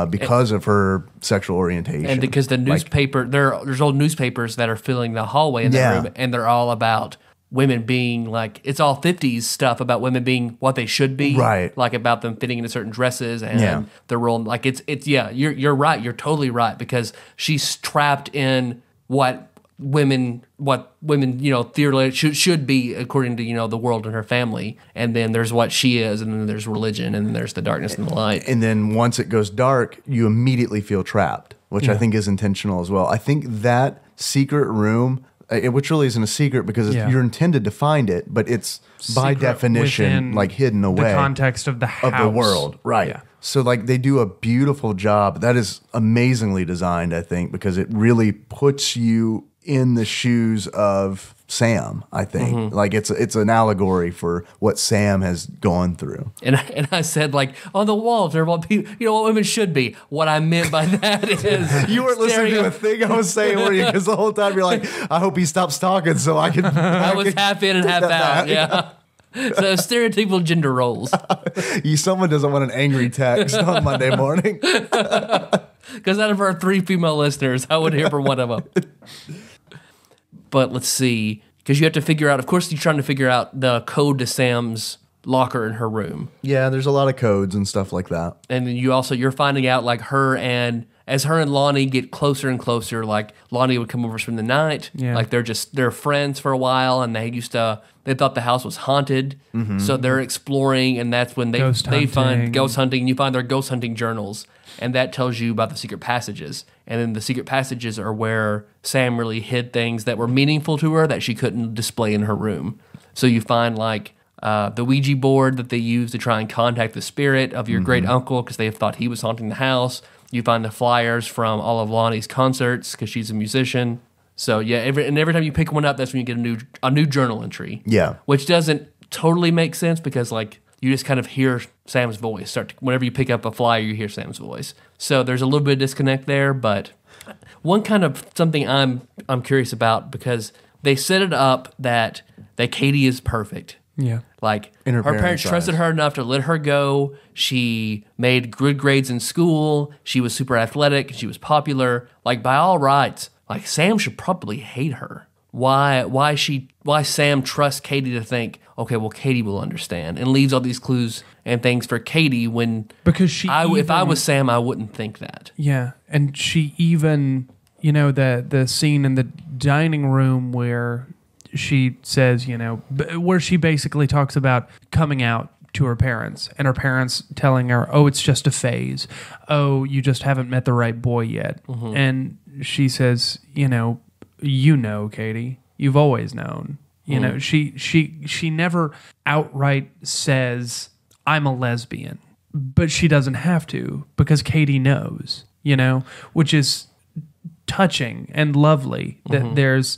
Speaker 3: because of her sexual orientation.
Speaker 2: And because the newspaper, there's old newspapers that are filling the hallway in that room, and they're all about women being like, it's all 50s stuff about women being what they should be,
Speaker 3: right?
Speaker 2: Like about them fitting into certain dresses and their role. Like it's you're right. You're totally right, because she's trapped in what women theoretically should be according to the world and her family, and then there's what she is, and then there's religion, and then there's the darkness and the light.
Speaker 3: And then once it goes dark, you immediately feel trapped, which I think is intentional as well. I think that secret room, which really isn't a secret because you're intended to find it, but it's by definition like hidden away.
Speaker 4: The context of the house.
Speaker 3: Of the world, right. Yeah. So like they do a beautiful job. That is amazingly designed, I think, because it really puts you in the shoes of Sam, I think. Like it's an allegory for what Sam has gone through.
Speaker 2: And I said, like, on the walls are what people, what women should be. What I meant by that is
Speaker 3: you weren't listening to a thing I was saying, were you? Because the whole time you're like, I hope he stops talking so I can.
Speaker 2: I was half in and half out. Yeah. So stereotypical gender roles.
Speaker 3: Someone doesn't want an angry text on Monday morning.
Speaker 2: Because out of our 3 female listeners, I would hear from one of them. But let's see, because you have to figure out, of course, you're trying to figure out the code to Sam's locker in her room.
Speaker 3: Yeah, there's a lot of codes and stuff like that.
Speaker 2: And then you're finding out, like, as her and Lonnie get closer and closer, like, Lonnie would come over spend the night. Yeah. Like, they're friends for a while, and they thought the house was haunted. Mm-hmm. So they're exploring, and that's when they find ghost hunting, and you find their ghost hunting journals. And that tells you about the secret passages. And then the secret passages are where Sam really hid things that were meaningful to her that she couldn't display in her room. So you find like the Ouija board that they use to try and contact the spirit of your great uncle because they thought he was haunting the house. You find the flyers from all of Lonnie's concerts because she's a musician. So yeah, every time you pick one up, that's when you get a new journal entry.
Speaker 3: Yeah,
Speaker 2: which doesn't totally make sense because like you just kind of hear Sam's voice. Whenever you pick up a flyer, you hear Sam's voice. So there's a little bit of disconnect there, but one kind of something I'm curious about because they set it up that Katie is perfect.
Speaker 4: Yeah.
Speaker 2: Like her parents trusted her enough to let her go. She made good grades in school. She was super athletic. She was popular. Like by all rights, like Sam should probably hate her. Why Sam trusts Katie to think, okay, well, Katie will understand, and leaves all these clues and things for Katie when if I was Sam, I wouldn't think that.
Speaker 4: Yeah, and she even, the scene in the dining room where she says, where she basically talks about coming out to her parents, and her parents telling her, oh, it's just a phase. Oh, you just haven't met the right boy yet. Mm-hmm. And she says, Katie, you've always known. She never outright says, I'm a lesbian, but she doesn't have to because Katie knows, which is touching and lovely that there's,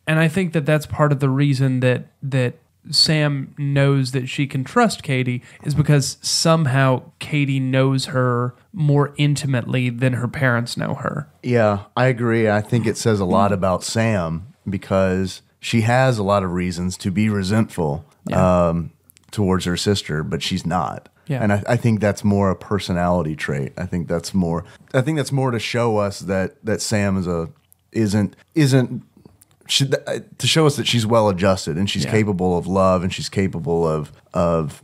Speaker 4: and I think that that's part of the reason that Sam knows that she can trust Katie is because somehow Katie knows her more intimately than her parents know her.
Speaker 3: Yeah, I agree. I think it says a lot about Sam because she has a lot of reasons to be resentful towards her sister, but she's not. Yeah. And I think that's more a personality trait. I think that's more to show us that Sam isn't to show us that she's well adjusted and she's capable of love and she's capable of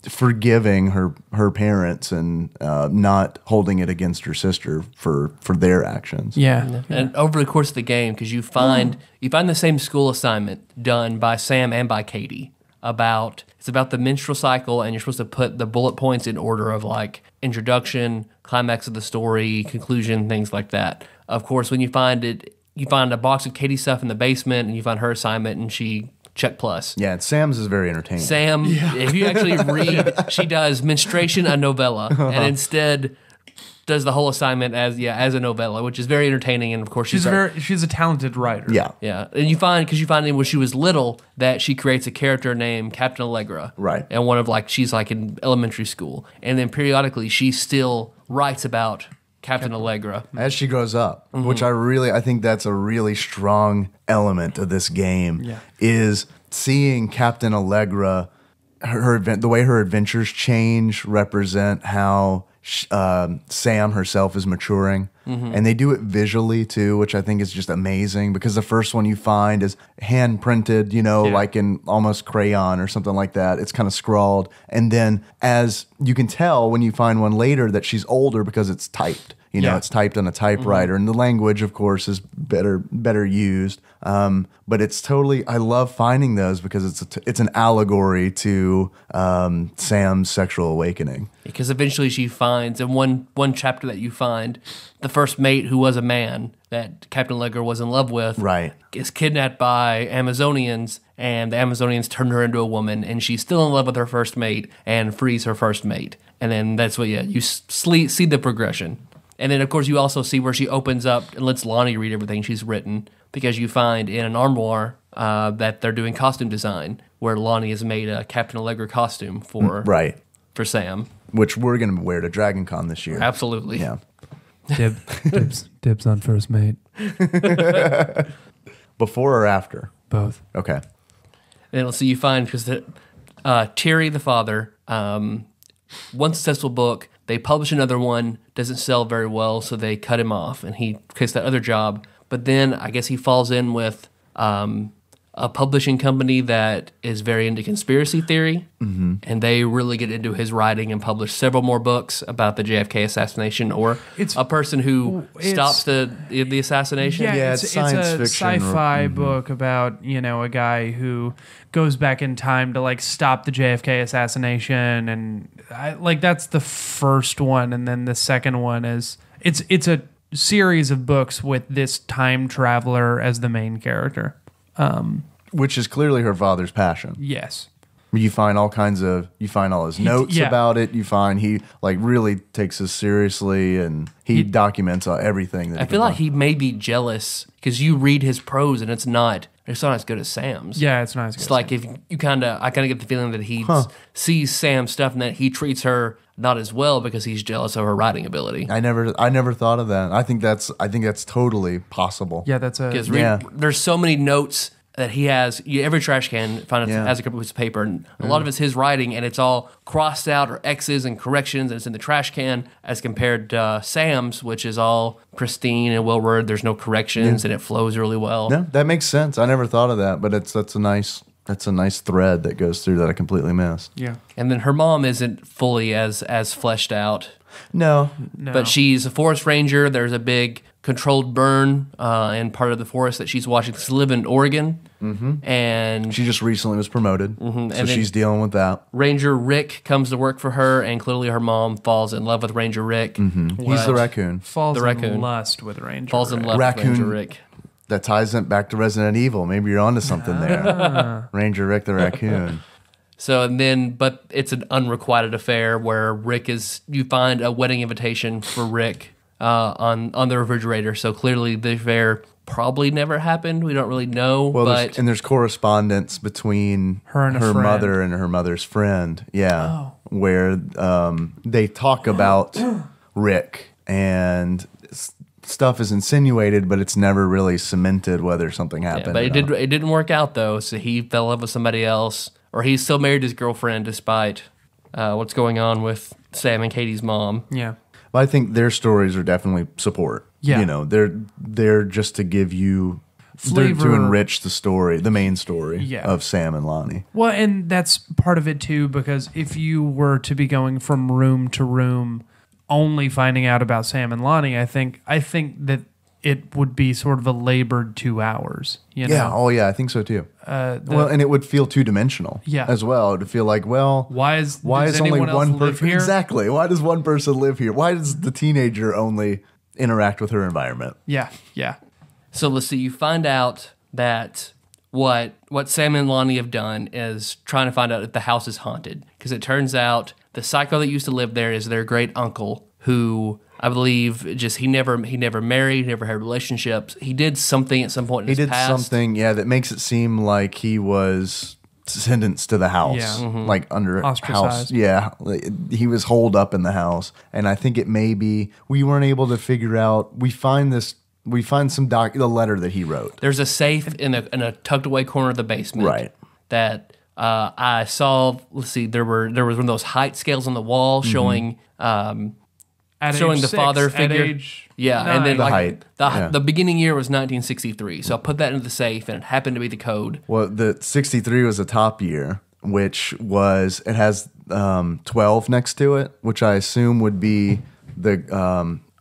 Speaker 3: forgiving her parents and not holding it against her sister for their actions.
Speaker 4: Yeah.
Speaker 2: And over the course of the game, because you find the same school assignment done by Sam and by Katie it's about the menstrual cycle, and you're supposed to put the bullet points in order of like introduction, climax of the story, conclusion, things like that. Of course, when you find a box of Katie's stuff in the basement, and you find her assignment, and she check plus.
Speaker 3: Yeah, and Sam's is very entertaining.
Speaker 2: Sam, if you actually read, she does Menstruation, a novella, and instead does the whole assignment as a novella, which is very entertaining. And of course,
Speaker 4: She's a talented writer.
Speaker 3: Yeah.
Speaker 2: yeah. And you find when she was little that she creates a character named Captain Allegra,
Speaker 3: Right.
Speaker 2: And she's like in elementary school, and then periodically she still writes about Captain Allegra.
Speaker 3: As she grows up, which I think that's a really strong element of this game, is seeing Captain Allegra, the way her adventures change represent how Sam herself is maturing. And they do it visually too, which I think is just amazing, because the first one you find is hand printed, like in almost crayon or something like that. It's kind of scrawled. And then as you can tell when you find one later that she's older because it's typed. It's typed on a typewriter, and the language, of course, is better used. But it's totally, I love finding those because it's an allegory to Sam's sexual awakening.
Speaker 2: Because eventually she finds, in one chapter that you find, the first mate who was a man that Captain Allegra was in love with,
Speaker 3: Right.
Speaker 2: is kidnapped by Amazonians, and the Amazonians turn her into a woman, and she's still in love with her first mate and frees her first mate. And then that's what, you see the progression. And then, of course, you also see where she opens up and lets Lonnie read everything she's written, because you find in an armoire that they're doing costume design, where Lonnie has made a Captain Allegra costume for Sam.
Speaker 3: Which we're going to wear to Dragon Con this year.
Speaker 2: Absolutely.
Speaker 3: Yeah.
Speaker 4: Dibs on first mate.
Speaker 3: Before or after?
Speaker 4: Both.
Speaker 3: Okay.
Speaker 2: And so you find, because Terry, the father, one successful book, they publish another one, doesn't sell very well, so they cut him off, and he takes that other job. But then I guess he falls in with a publishing company that is very into conspiracy theory, and they really get into his writing and publish several more books about the JFK assassination, or a person who stops the assassination.
Speaker 4: Yeah,
Speaker 3: it's
Speaker 4: it's
Speaker 3: science
Speaker 4: a
Speaker 3: fiction.
Speaker 4: sci-fi book about a guy who goes back in time to stop the JFK assassination, and that's the first one, and then the second one is it's a series of books with this time traveler as the main character.
Speaker 3: Which is clearly her father's passion.
Speaker 4: Yes.
Speaker 3: You find all his notes about it. You find he really takes this seriously, and he documents everything.
Speaker 2: I feel like he may be jealous, because you read his prose and it's not as good as Sam's.
Speaker 4: Yeah, it's not as good.
Speaker 2: It's like if you I kind of get the feeling that he sees Sam's stuff and that he treats her not as well because he's jealous of her writing ability.
Speaker 3: I never thought of that. I think that's totally possible.
Speaker 4: Yeah, that's
Speaker 2: Because there's so many notes that he has. Every trash can has a couple pieces of paper, and a lot of it's his writing, and it's all crossed out or X's and corrections, and it's in the trash can, as compared to Sam's, which is all pristine and well worded. There's no corrections, and it flows really well.
Speaker 3: Yeah, that makes sense. I never thought of that, but that's a nice thread that goes through that I completely missed.
Speaker 4: Yeah.
Speaker 2: And then her mom isn't fully as fleshed out.
Speaker 3: No.
Speaker 2: But she's a forest ranger. There's a big controlled burn in part of the forest that she's watching. She lives in Oregon. And
Speaker 3: She just recently was promoted, so
Speaker 2: And
Speaker 3: she's dealing with that.
Speaker 2: Ranger Rick comes to work for her, and clearly her mom falls in love with Ranger Rick.
Speaker 3: He's the raccoon.
Speaker 4: Falls
Speaker 2: The
Speaker 4: in
Speaker 2: raccoon.
Speaker 4: lust with Ranger.
Speaker 2: Falls in
Speaker 4: Rick.
Speaker 2: love
Speaker 3: Raccoon.
Speaker 2: with Ranger Rick.
Speaker 3: That ties it back to Resident Evil. Maybe you're onto something there. Ranger Rick the raccoon.
Speaker 2: So, but it's an unrequited affair where you find a wedding invitation for Rick on the refrigerator. So clearly the affair probably never happened. We don't really know.
Speaker 3: Well,
Speaker 2: but
Speaker 3: there's correspondence between
Speaker 4: Her and a friend.
Speaker 3: mother and her mother's friend. Yeah, where they talk about Rick, and stuff is insinuated, but it's never really cemented whether something happened.
Speaker 2: but
Speaker 3: or not.
Speaker 2: it didn't work out though. So he fell in love with somebody else, or he still married his girlfriend despite what's going on with Sam and Katie's mom.
Speaker 4: Yeah.
Speaker 3: But I think their stories are definitely support.
Speaker 4: Yeah.
Speaker 3: They're just to give you
Speaker 4: Flavor.
Speaker 3: to enrich the story, the main story
Speaker 4: Yeah.
Speaker 3: of Sam and Lonnie.
Speaker 4: Well, and that's part of it too, because if you were to be going from room to room, only finding out about Sam and Lonnie, I think that it would be sort of a labored 2 hours. You know?
Speaker 3: Yeah. Oh, yeah. I think so too. And it would feel two dimensional.
Speaker 4: Yeah.
Speaker 3: As well. It would feel like, well,
Speaker 4: Why is
Speaker 3: only
Speaker 4: anyone
Speaker 3: one
Speaker 4: else live
Speaker 3: person?
Speaker 4: here?
Speaker 3: Exactly. Why does one person live here? Why does the teenager only interact with her environment?
Speaker 4: Yeah. Yeah.
Speaker 2: So let's see. You find out that what Sam and Lonnie have done is trying to find out if the house is haunted. Because it turns out the psycho that used to live there is their great uncle, who I believe he never married, never had relationships. He did something at some point in his past.
Speaker 3: He did something, that makes it seem like he was sentenced to the house, like under
Speaker 4: ostracized.
Speaker 3: house. Yeah, he was holed up in the house, and I think it may be we weren't able to figure out. We find the letter that he wrote.
Speaker 2: There's a safe in a tucked away corner of the basement,
Speaker 3: right?
Speaker 2: That I saw. Let's see, there was one of those height scales on the wall showing. Showing the father figure.
Speaker 4: At age
Speaker 2: 9. And then
Speaker 3: the height.
Speaker 2: The beginning year was 1963. So I put that into the safe, and it happened to be the code.
Speaker 3: Well, the 63 was the top year, which was, it has 12 next to it, which I assume would be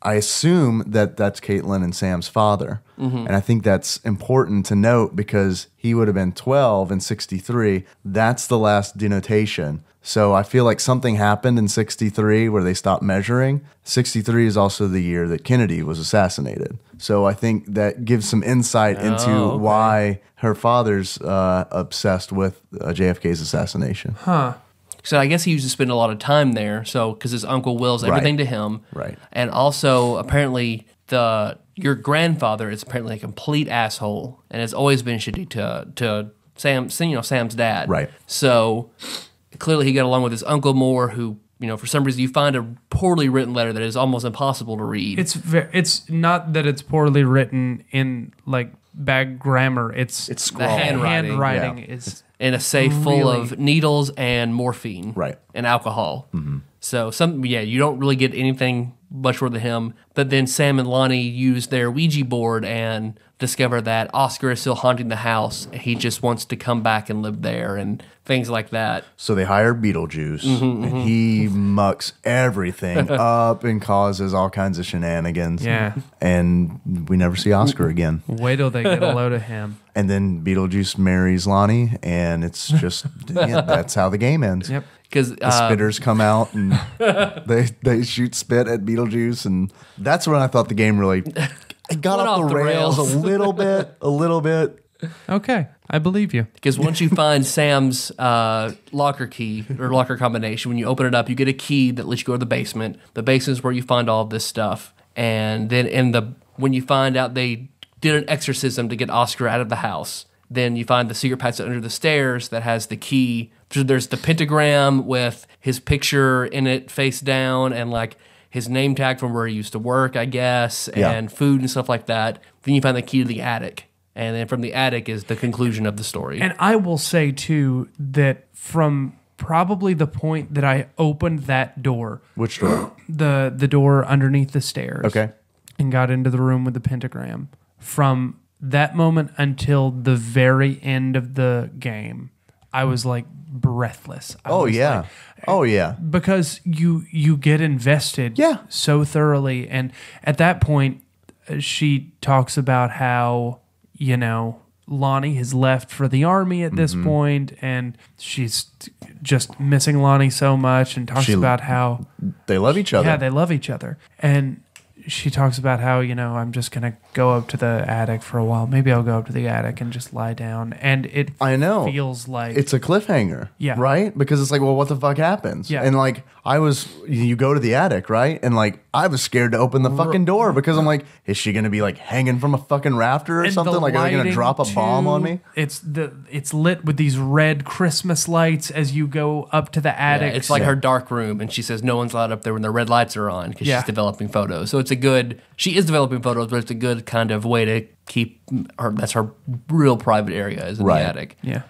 Speaker 3: I assume that that's Caitlin and Sam's father. And I think that's important to note because he would have been 12 in 63. That's the last denotation. So I feel like something happened in 63 where they stopped measuring. 63 is also the year that Kennedy was assassinated. So I think that gives some insight into why her father's obsessed with JFK's assassination.
Speaker 4: Huh.
Speaker 2: So I guess he used to spend a lot of time there. So because his uncle wills everything to him,
Speaker 3: right? And
Speaker 2: also apparently your grandfather is apparently a complete asshole and has always been shitty to Sam's dad,
Speaker 3: right?
Speaker 2: So clearly he got along with his uncle more, who, for some reason you find a poorly written letter that is almost impossible to read.
Speaker 4: It's not that it's poorly written in like bad grammar. It's
Speaker 2: scrawled. The handwriting
Speaker 4: is
Speaker 2: in a safe full of needles and morphine,
Speaker 3: right,
Speaker 2: and alcohol. So you don't really get anything much more than him. But then Sam and Lonnie use their Ouija board and discover that Oscar is still haunting the house. He just wants to come back and live there and things like that.
Speaker 3: So they hire Beetlejuice, and he mucks everything up and causes all kinds of shenanigans.
Speaker 4: Yeah.
Speaker 3: And we never see Oscar again.
Speaker 4: Wait till they get a load of him.
Speaker 3: And then Beetlejuice marries Lonnie, and it's just, that's how the game ends.
Speaker 4: Yep.
Speaker 2: Because
Speaker 3: the spitters come out and they shoot spit at Beetlejuice, and that's when I thought the game really got off the rails a little bit.
Speaker 4: Okay, I believe you.
Speaker 2: Because once you find Sam's locker key or locker combination, when you open it up, you get a key that lets you go to the basement. The basement is where you find all of this stuff. And then when you find out they did an exorcism to get Oscar out of the house, then you find the secret passage under the stairs that has the key. So there's the pentagram with his picture in it face down and like his name tag from where he used to work, I guess, and food and stuff like that. Then you find the key to the attic. And then from the attic is the conclusion of the story.
Speaker 4: And I will say, too, that from probably the point that I opened that door.
Speaker 3: Which door?
Speaker 4: The door underneath the stairs.
Speaker 3: Okay.
Speaker 4: And got into the room with the pentagram. From that moment until the very end of the game, I was like breathless.
Speaker 3: Oh yeah.
Speaker 4: Because you get invested so thoroughly. And at that point, she talks about how, Lonnie has left for the army at this point, and she's just missing Lonnie so much, and talks about how
Speaker 3: they love each other.
Speaker 4: Yeah, they love each other. And she talks about how, I'm just going to go up to the attic for a while. Maybe I'll go up to the attic and just lie down. And it feels like
Speaker 3: it's a cliffhanger.
Speaker 4: Yeah.
Speaker 3: Right? Because it's like, well, what the fuck happens?
Speaker 4: Yeah.
Speaker 3: And like, you go to the attic, right? And like, I was scared to open the fucking door because I'm like, is she going to be like hanging from a fucking rafter or something? Like, are they going to drop a bomb on me?
Speaker 4: It's lit with these red Christmas lights as you go up to the attic.
Speaker 2: Yeah, it's like her dark room, and she says no one's allowed up there when the red lights are on because she's developing photos. So she is developing photos, but it's a good kind of way to keep her, that's her real private area is in the attic.
Speaker 4: Yeah.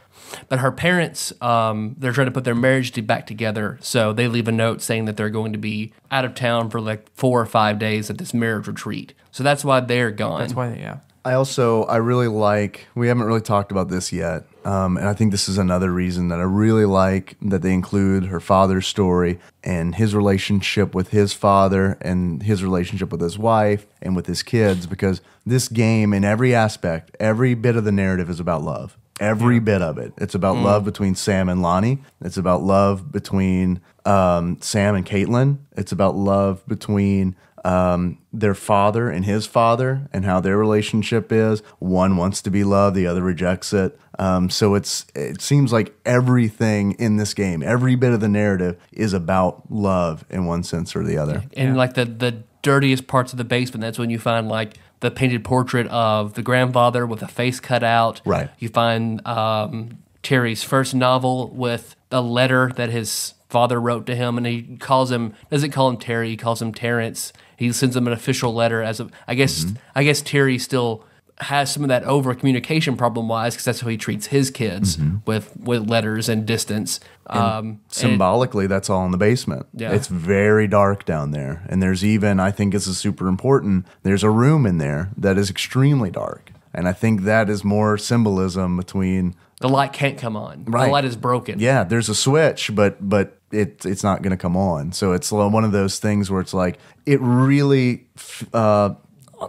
Speaker 2: But her parents, they're trying to put their marriage back together, so they leave a note saying that they're going to be out of town for like 4 or 5 days at this marriage retreat. So that's why they're gone.
Speaker 4: That's why,
Speaker 3: I really like, we haven't really talked about this yet, and I think this is another reason that I really like that they include her father's story and his relationship with his father and his relationship with his wife and with his kids, because this game in every aspect, every bit of the narrative is about love. Every bit of it. It's about love between Sam and Lonnie. It's about love between Sam and Caitlin. It's about love between their father and his father and how their relationship is. One wants to be loved, the other rejects it. So it seems like everything in this game, every bit of the narrative is about love in one sense or the other.
Speaker 2: And like the dirtiest parts of the basement, that's when you find like the painted portrait of the grandfather with a face cut out.
Speaker 3: Right.
Speaker 2: You find Terry's first novel with a letter that his father wrote to him, and he calls him, doesn't call him Terry, he calls him Terrence. He sends him an official letter as a, I guess Terry still has some of that over communication problem wise, because that's how he treats his kids with letters and distance.
Speaker 3: Symbolically, that's all in the basement.
Speaker 2: Yeah.
Speaker 3: It's very dark down there. And there's even, I think this is super important, there's a room in there that is extremely dark. And I think that is more symbolism between...
Speaker 2: The light can't come on.
Speaker 3: Right.
Speaker 2: The light is broken.
Speaker 3: Yeah, there's a switch, but it's not going to come on. So it's one of those things where it's like, it really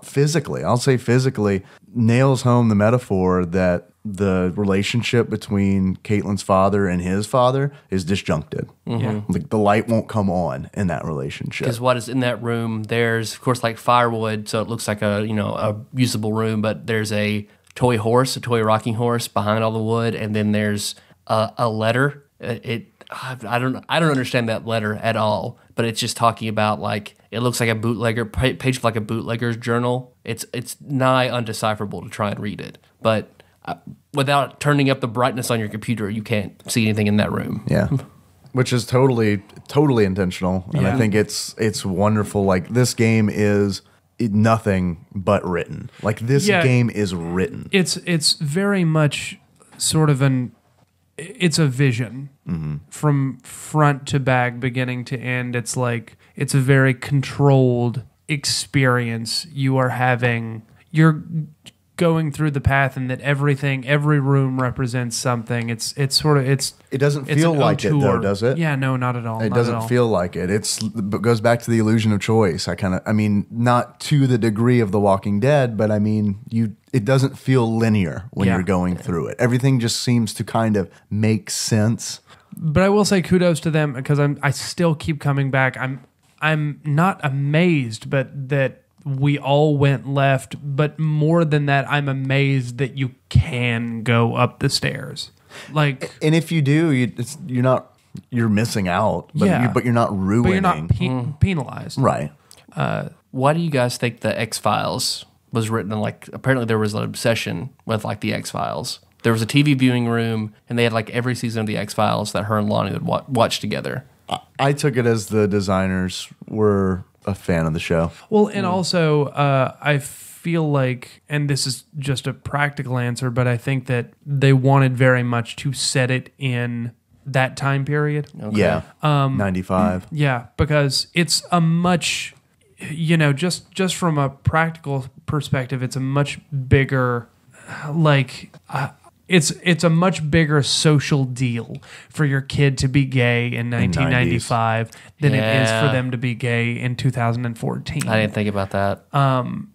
Speaker 3: physically, I'll say physically, nails home the metaphor that the relationship between Caitlin's father and his father is disjuncted. Like the light won't come on in that relationship.
Speaker 2: Because what is in that room, there's, of course, like firewood, so it looks like a usable room, but there's a toy rocking horse behind all the wood, and then there's a letter. I don't understand that letter at all, but it's just talking about, like, it looks like a bootlegger page of like a bootlegger's journal. It's nigh undecipherable to try and read it, but without turning up the brightness on your computer, you can't see anything in that room.
Speaker 3: Yeah. Which is totally intentional. And I think it's wonderful. Like, this game is nothing but written. Like, this game is written.
Speaker 4: It's very much sort of it's a vision from front to back, beginning to end. It's like, it's a very controlled experience you are having. You're going through the path, and that every room represents something. It doesn't
Speaker 3: feel like it, though, does it?
Speaker 4: Yeah, no, not at all.
Speaker 3: It doesn't feel like it. It goes back to the illusion of choice. Not to the degree of The Walking Dead, but it doesn't feel linear when you're going through it. Everything just seems to kind of make sense.
Speaker 4: But I will say kudos to them, because I still keep coming back. I'm not amazed, but that we all went left. But more than that, I'm amazed that you can go up the stairs. Like,
Speaker 3: and if you do, you're missing out. But you're not ruining.
Speaker 4: But you're not penalized,
Speaker 3: right?
Speaker 2: Why do you guys think the X-Files was written? Like, apparently there was an obsession with like the X-Files. There was a TV viewing room, and they had like every season of the X-Files that her and Lonnie would watch together.
Speaker 3: I took it as the designers were a fan of the show.
Speaker 4: Well, and also I feel like, and this is just a practical answer, but I think that they wanted very much to set it in that time period.
Speaker 2: Okay.
Speaker 3: Yeah, 95.
Speaker 4: Yeah, because it's a much, just from a practical perspective, it's a much bigger, it's a much bigger social deal for your kid to be gay in 1995 than it is for them to be gay in 2014.
Speaker 2: I didn't think about that.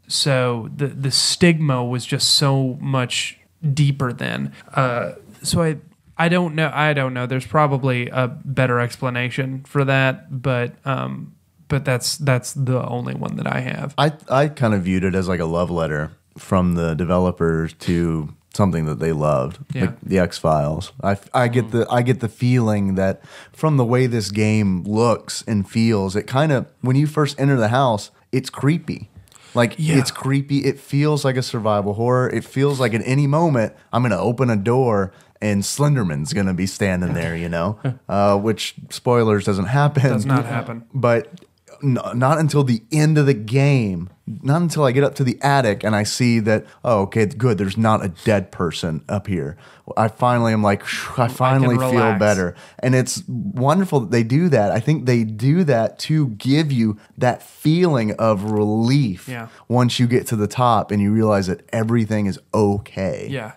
Speaker 4: So the stigma was just so much deeper then. So I don't know. There's probably a better explanation for that, but that's the only one that I have.
Speaker 3: I kind of viewed it as like a love letter from the developers to something that they loved, like the X-Files. I get the feeling that from the way this game looks and feels, it kind of, when you first enter the house, it's creepy. It's creepy. It feels like a survival horror. It feels like at any moment I'm going to open a door and Slenderman's going to be standing there, which, spoilers, doesn't happen.
Speaker 4: Does not happen.
Speaker 3: But not until the end of the game, not until I get up to the attic and I see that, oh, okay, good, there's not a dead person up here. I finally am like, I finally feel better. And it's wonderful that they do that. I think they do that to give you that feeling of relief once you get to the top and you realize that everything is okay.
Speaker 4: Yeah.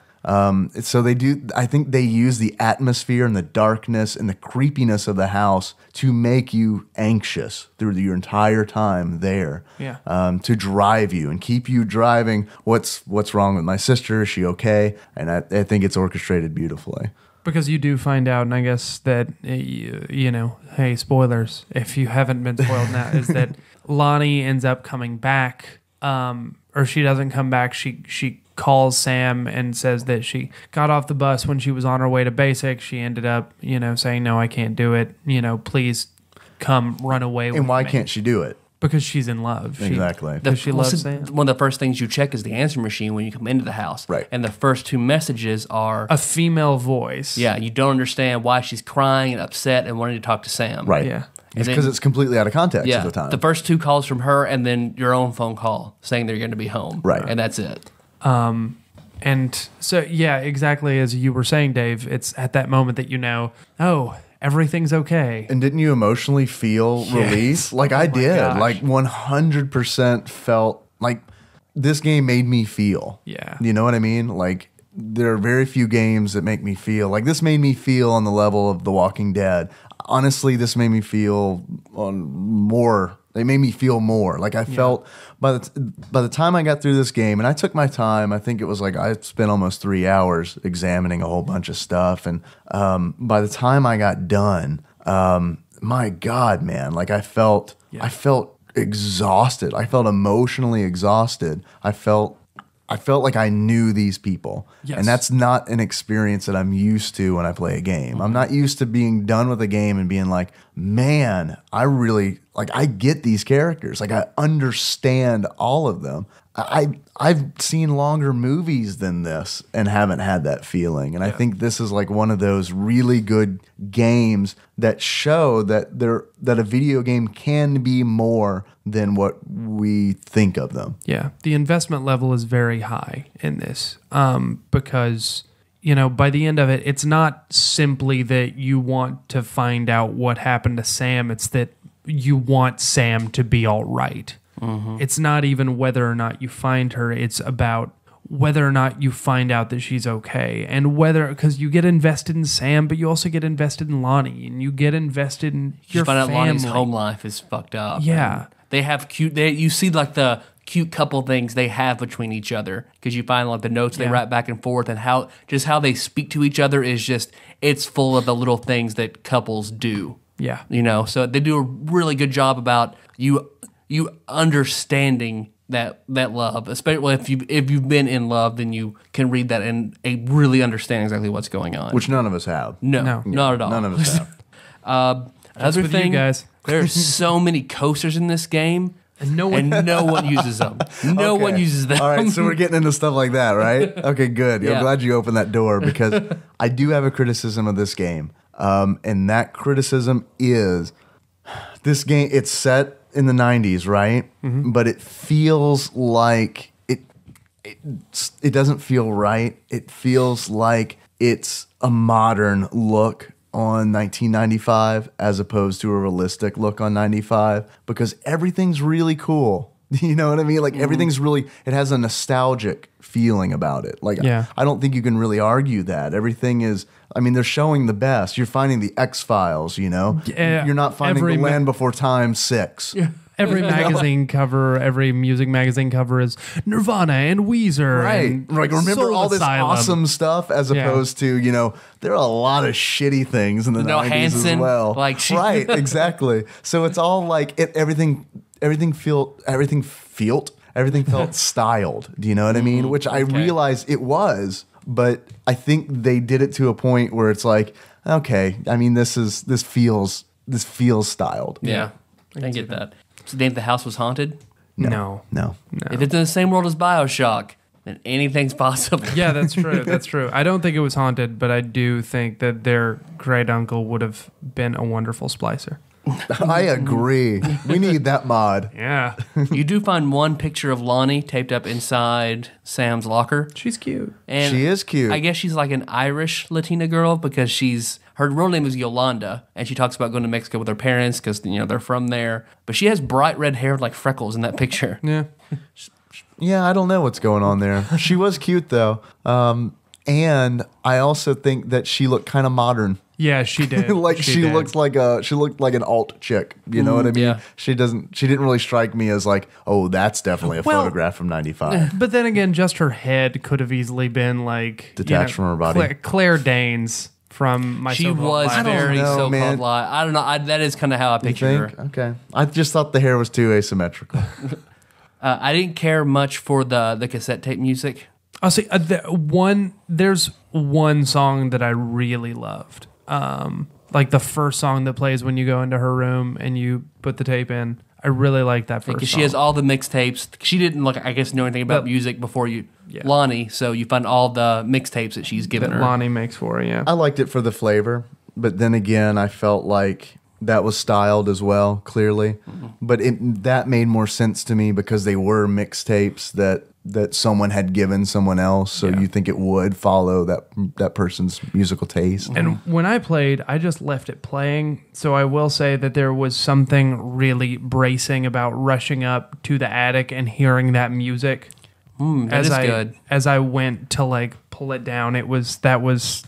Speaker 3: So they do. I think they use the atmosphere and the darkness and the creepiness of the house to make you anxious through your entire time there.
Speaker 4: Yeah.
Speaker 3: To drive you and keep you driving. What's wrong with my sister? Is she okay? And I think it's orchestrated beautifully.
Speaker 4: Because you do find out, and I guess that, you know, hey, spoilers, if you haven't been spoiled now, is that Lonnie ends up coming back, or she doesn't come back. She calls Sam and says that she got off the bus when she was on her way to basic. She ended up, you know, saying, no, I can't do it. You know, please come run away with me.
Speaker 3: And why can't she do it?
Speaker 4: Because she's in love.
Speaker 3: Exactly.
Speaker 4: Because she loves Sam.
Speaker 2: One of the first things you check is the answer machine when you come into the house.
Speaker 3: Right.
Speaker 2: And the first 2 messages are
Speaker 4: A female voice.
Speaker 2: yeah, you don't understand why she's crying and upset and wanting to talk to Sam.
Speaker 3: Right.
Speaker 4: Yeah.
Speaker 3: It's because it's completely out of context
Speaker 2: Yeah.
Speaker 3: at the time.
Speaker 2: The first 2 calls from her and then your own phone call saying they're going to be home.
Speaker 3: Right.
Speaker 2: And that's it.
Speaker 4: And so, yeah, exactly as you were saying, Dave, it's at that moment that you know, oh, everything's okay.
Speaker 3: And didn't you emotionally feel release? Like I did.
Speaker 4: gosh.
Speaker 3: Like 100% felt like this game made me feel.
Speaker 4: Yeah.
Speaker 3: You know what I mean? Like there are very few games that make me feel like this made me feel on the level of The Walking Dead. Honestly, this made me feel on more. They made me feel more. Like I felt by the time I got through this game, and I took my time. I think it was like I spent almost 3 hours examining a whole bunch of stuff. And by the time I got done, my God, man, like I felt exhausted. I felt emotionally exhausted. I felt like I knew these people.
Speaker 4: Yes.
Speaker 3: And that's not an experience that I'm used to when I play a game. I'm not used to being done with a game and being like, man, I really, like, I get these characters. Like, I understand all of them. I've seen longer movies than this and haven't had that feeling. And I think this is like one of those really good games that show that that a video game can be more than what we think of them.
Speaker 4: Yeah, the investment level is very high in this because, you know, by the end of it, it's not simply that you want to find out what happened to Sam. It's that you want Sam to be all right. Mm-hmm. It's not even whether or not you find her. It's about whether or not you find out that she's okay, and whether, because you get invested in Sam, but you also get invested in Lonnie, and you get invested in your
Speaker 2: find
Speaker 4: family.
Speaker 2: out Lonnie's home life is fucked up.
Speaker 4: Yeah.
Speaker 2: And they have cute. You see like the cute couple things they have between each other because you find like the notes they write back and forth and how they speak to each other is just it's full of the little things that couples do.
Speaker 4: Yeah.
Speaker 2: You know, so they do a really good job about you understanding that love, especially if you've been in love, then you can read that and really understand exactly what's going on.
Speaker 3: Which none of us have.
Speaker 2: No,
Speaker 4: No.
Speaker 2: not at all.
Speaker 3: None of us have.
Speaker 2: Another
Speaker 4: with you
Speaker 2: thing,
Speaker 4: guys.
Speaker 2: there's so many coasters in this game,
Speaker 4: And no one
Speaker 2: and no one uses them. No one uses them.
Speaker 3: All right, so we're getting into stuff like that, right? Okay, good.
Speaker 2: Yeah.
Speaker 3: I'm glad you opened that door because I do have a criticism of this game. And that criticism is this game, it's set in the 90s, right? Mm-hmm. But it feels like it doesn't feel right. It feels like it's a modern look on 1995 as opposed to a realistic look on 95 because everything's really cool. You know what I mean? Like everything's really, it has a nostalgic feeling about it. Like I don't think you can really argue that. Everything is, I mean, they're showing the best. You're finding the X-Files, you know?
Speaker 4: Yeah,
Speaker 3: You're not finding The Land Before Time 6.
Speaker 4: Yeah. Every magazine cover, every music magazine cover is Nirvana and Weezer.
Speaker 3: Right.
Speaker 4: And
Speaker 3: Like, remember
Speaker 4: Soul
Speaker 3: all this
Speaker 4: Asylum.
Speaker 3: awesome stuff as opposed to, you know, there are a lot of shitty things in the 90s
Speaker 2: Hanson,
Speaker 3: as well. Right, exactly. So it's all like everything felt styled. Do you know what I mean? Which I realized it was, but I think they did it to a point where it's like, okay, I mean, this feels styled.
Speaker 2: Yeah, I get that. So think the house was haunted?
Speaker 4: No.
Speaker 2: If it's in the same world as BioShock, then anything's possible.
Speaker 4: Yeah, that's true. That's true. I don't think it was haunted, but I do think that their great uncle would have been a wonderful splicer.
Speaker 3: I agree. We need that mod.
Speaker 4: Yeah.
Speaker 2: You do find one picture of Lonnie taped up inside Sam's locker.
Speaker 4: She's cute.
Speaker 2: And
Speaker 3: She is cute.
Speaker 2: I guess she's like an Irish Latina girl because her real name is Yolanda, and she talks about going to Mexico with her parents because they're from there. But she has bright red hair like freckles in that picture.
Speaker 4: Yeah.
Speaker 3: Yeah, I don't know what's going on there. She was cute though. And I also think that she looked kind of modern.
Speaker 4: Yeah, she did.
Speaker 3: Like she
Speaker 4: did.
Speaker 3: looked like an alt chick. You know what I mean?
Speaker 2: Yeah.
Speaker 3: She didn't really strike me as like, oh, that's definitely a
Speaker 4: Well,
Speaker 3: photograph from 95.
Speaker 4: But then again, just her head could have easily been like
Speaker 3: Detached from her body.
Speaker 4: Claire Danes from my
Speaker 2: She
Speaker 4: so-called
Speaker 2: was
Speaker 4: life.
Speaker 2: very
Speaker 3: know,
Speaker 2: so-called
Speaker 3: man.
Speaker 2: live. I don't know. That is kind of how I
Speaker 3: You
Speaker 2: pictured
Speaker 3: think?
Speaker 2: her.
Speaker 3: Okay. I just thought the hair was too asymmetrical.
Speaker 2: I didn't care much for the cassette tape music.
Speaker 4: I'll say there's one song that I really loved. Like the first song that plays when you go into her room and you put the tape in. I really like that first
Speaker 2: Because
Speaker 4: song.
Speaker 2: she has all the mixtapes. She didn't I guess, know anything about
Speaker 4: But-
Speaker 2: music before you,
Speaker 4: Yeah.
Speaker 2: Lonnie. So you find all the mixtapes that she's given
Speaker 4: that
Speaker 2: her.
Speaker 4: Lonnie makes for her, yeah.
Speaker 3: I liked it for the flavor, but then again, I felt like that was styled as well, clearly. But that made more sense to me because they were mixtapes that someone had given someone else, so
Speaker 4: Yeah.
Speaker 3: you think it would follow that person's musical taste.
Speaker 4: And when I played, I just left it playing. So I will say that there was something really bracing about rushing up to the attic and hearing that music.
Speaker 2: That is good.
Speaker 4: As I went to like pull it down, that was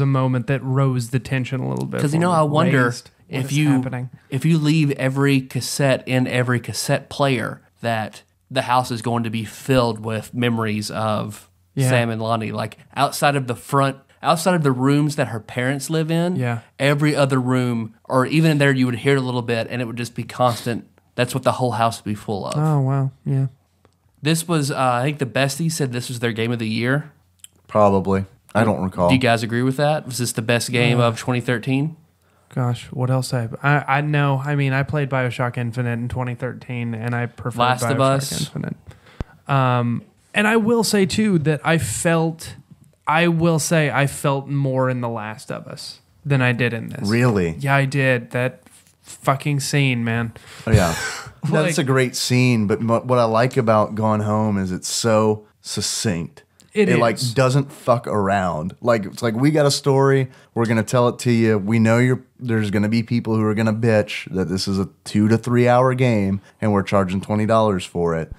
Speaker 4: a moment that rose the tension a little bit.
Speaker 2: Because
Speaker 4: for me.
Speaker 2: I wonder
Speaker 4: Raised what
Speaker 2: if
Speaker 4: is happening.
Speaker 2: if you leave every cassette in every cassette player, that the house is going to be filled with memories of
Speaker 4: Yeah.
Speaker 2: Sam and Lonnie. Like outside of the rooms that her parents live in,
Speaker 4: Yeah.
Speaker 2: every other room, or even in there, you would hear it a little bit, and it would just be constant. That's what the whole house would be full of.
Speaker 4: Oh wow, yeah.
Speaker 2: This was, I think, the Besties said this was their game of the year.
Speaker 3: Probably. I don't recall.
Speaker 2: Do you guys agree with that? Was this the best game of 2013?
Speaker 4: Gosh, what else I know. I mean, I played BioShock Infinite in 2013, and I preferred
Speaker 2: Last of
Speaker 4: BioShock
Speaker 2: Us.
Speaker 4: Infinite. And I will say too that I felt more in The Last of Us than I did in this.
Speaker 3: Really?
Speaker 4: Yeah, I did. That fucking scene, man.
Speaker 3: Oh, yeah. No,
Speaker 4: Like-
Speaker 3: that's a great scene, but what I like about Gone Home is it's so succinct.
Speaker 4: It
Speaker 3: like
Speaker 4: is.
Speaker 3: doesn't fuck around. Like it's like we got a story, we're gonna tell it to you. We know there's gonna be people who are gonna bitch that this is a 2 to 3 hour game and we're charging $20 for it.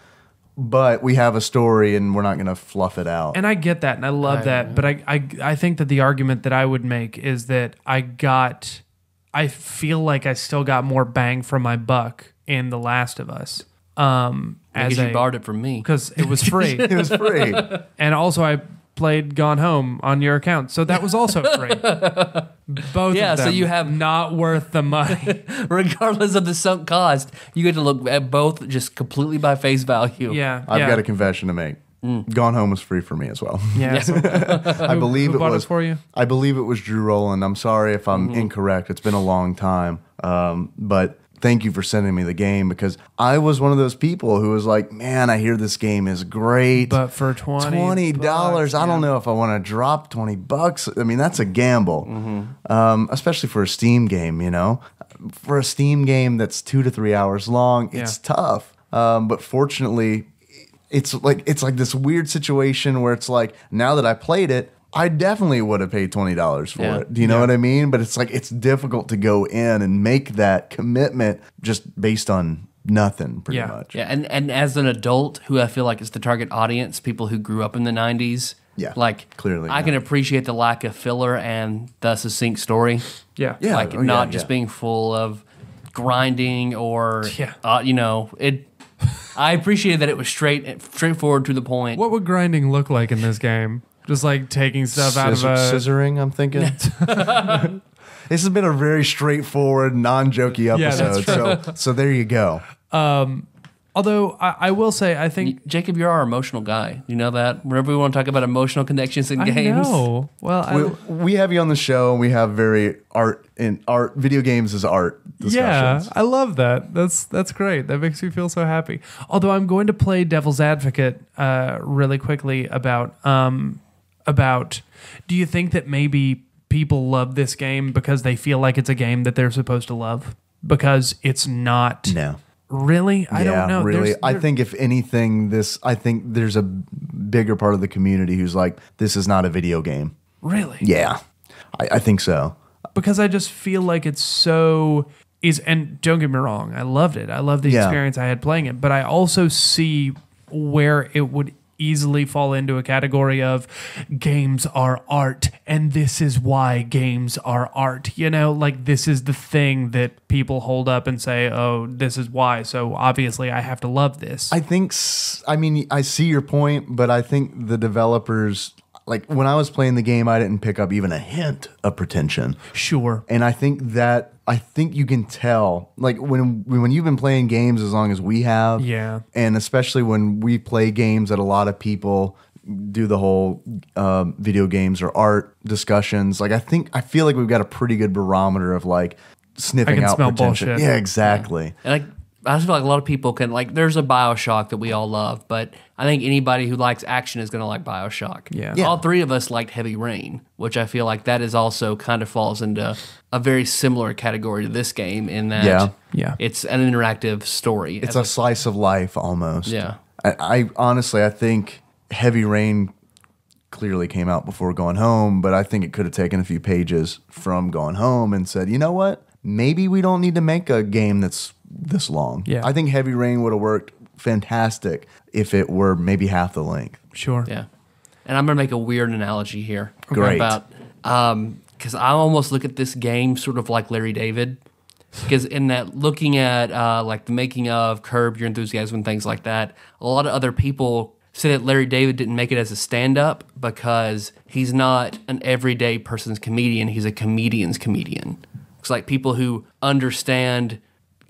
Speaker 3: But we have a story and we're not gonna fluff it out.
Speaker 4: And I get that, and I love that. But I think that the argument that I would make is that I feel like I still got more bang for my buck in The Last of Us.
Speaker 2: Because you borrowed it from me.
Speaker 4: Because it was free.
Speaker 3: It was free.
Speaker 4: And also, I played Gone Home on your account, so that was also free. Both
Speaker 2: Yeah,
Speaker 4: of them
Speaker 2: so you have-
Speaker 4: not worth the money.
Speaker 2: Regardless of the sunk cost, you get to look at both just completely by face value.
Speaker 4: Yeah,
Speaker 3: I've
Speaker 4: yeah.
Speaker 3: got a confession to make. Gone Home was free for me as well.
Speaker 4: Yeah, so
Speaker 3: I believe
Speaker 4: who
Speaker 3: it
Speaker 4: bought
Speaker 3: was
Speaker 4: it for you?
Speaker 3: I believe it was Drew Rowland. I'm sorry if I'm incorrect. It's been a long time. But thank you for sending me the game because I was one of those people who was like, man, I hear this game is great.
Speaker 4: But for
Speaker 3: $20, I don't know if I want to drop $20. I mean, that's a gamble, especially for a Steam game. You know, for a Steam game that's 2 to 3 hours long, it's tough. But fortunately, it's like this weird situation where it's like now that I played it, I definitely would have paid $20 for
Speaker 2: Yeah.
Speaker 3: it. Do you know what I mean? But it's like it's difficult to go in and make that commitment just based on nothing, pretty
Speaker 4: Yeah.
Speaker 3: much.
Speaker 2: Yeah, and as an adult who I feel like is the target audience, people who grew up in the 90s,
Speaker 3: Yeah,
Speaker 2: like
Speaker 3: clearly,
Speaker 2: I can appreciate the lack of filler and the succinct story.
Speaker 4: Yeah,
Speaker 3: Yeah.
Speaker 2: Like
Speaker 3: oh,
Speaker 2: not
Speaker 3: yeah,
Speaker 2: just
Speaker 3: yeah.
Speaker 2: being full of grinding or
Speaker 4: Yeah.
Speaker 2: it. I appreciated that it was straightforward to the point.
Speaker 4: What would grinding look like in this game? Just like taking stuff out of a
Speaker 3: scissoring, I'm thinking. This has been a very straightforward, non-jokey
Speaker 4: Yeah, that's
Speaker 3: episode. So there you go.
Speaker 4: Although I will say, I think
Speaker 2: Jacob, you're our emotional guy. You know that? Whenever we want to talk about emotional connections in
Speaker 4: I
Speaker 2: games.
Speaker 4: know. Well,
Speaker 3: We have you on the show, and we have very art. Video games is art discussions.
Speaker 4: yeah, I love that. That's great. That makes me feel so happy. Although I'm going to play devil's advocate really quickly about. Do you think that maybe people love this game because they feel like it's a game that they're supposed to love because it's not?
Speaker 3: No.
Speaker 4: Really? I don't know.
Speaker 3: Really. I think if anything, I think there's a bigger part of the community who's like, this is not a video game.
Speaker 4: Really?
Speaker 3: Yeah, I think so.
Speaker 4: Because I just feel like it's so and don't get me wrong, I loved it. I love the
Speaker 3: Yeah.
Speaker 4: experience I had playing it, but I also see where it would easily fall into a category of games are art and this is why games are art. You know, like this is the thing that people hold up and say, "Oh, this is why." So obviously I have to love this.
Speaker 3: I think, I mean, I see your point, but I think the developers, like when I was playing the game, I didn't pick up even a hint of pretension.
Speaker 4: Sure.
Speaker 3: And I think you can tell, like when you've been playing games as long as we have,
Speaker 4: Yeah.
Speaker 3: and especially when we play games that a lot of people do the whole video games or art discussions. Like I feel like we've got a pretty good barometer of like sniffing out
Speaker 4: smell
Speaker 3: pretension.
Speaker 4: bullshit.
Speaker 3: Yeah, exactly.
Speaker 2: And I just feel like a lot of people can, like, there's a BioShock that we all love, but I think anybody who likes action is going to like BioShock.
Speaker 4: Yeah.
Speaker 3: Yeah.
Speaker 2: All three of us liked Heavy Rain, which I feel like that is also kind of falls into a very similar category to this game in that
Speaker 4: Yeah.
Speaker 2: it's an interactive story.
Speaker 3: It's a slice of life almost.
Speaker 2: Yeah.
Speaker 3: I honestly, I think Heavy Rain clearly came out before Gone Home, but I think it could have taken a few pages from Gone Home and said, you know what? Maybe we don't need to make a game that's this long.
Speaker 4: Yeah.
Speaker 3: I think Heavy Rain would have worked fantastic if it were maybe half the length.
Speaker 4: Sure.
Speaker 2: Yeah. And I'm going to make a weird analogy here.
Speaker 3: Great.
Speaker 2: About, because I almost look at this game sort of like Larry David. Because in that, looking at like the making of Curb Your Enthusiasm and things like that, a lot of other people say that Larry David didn't make it as a stand-up because he's not an everyday person's comedian. He's a comedian's comedian. It's like people who understand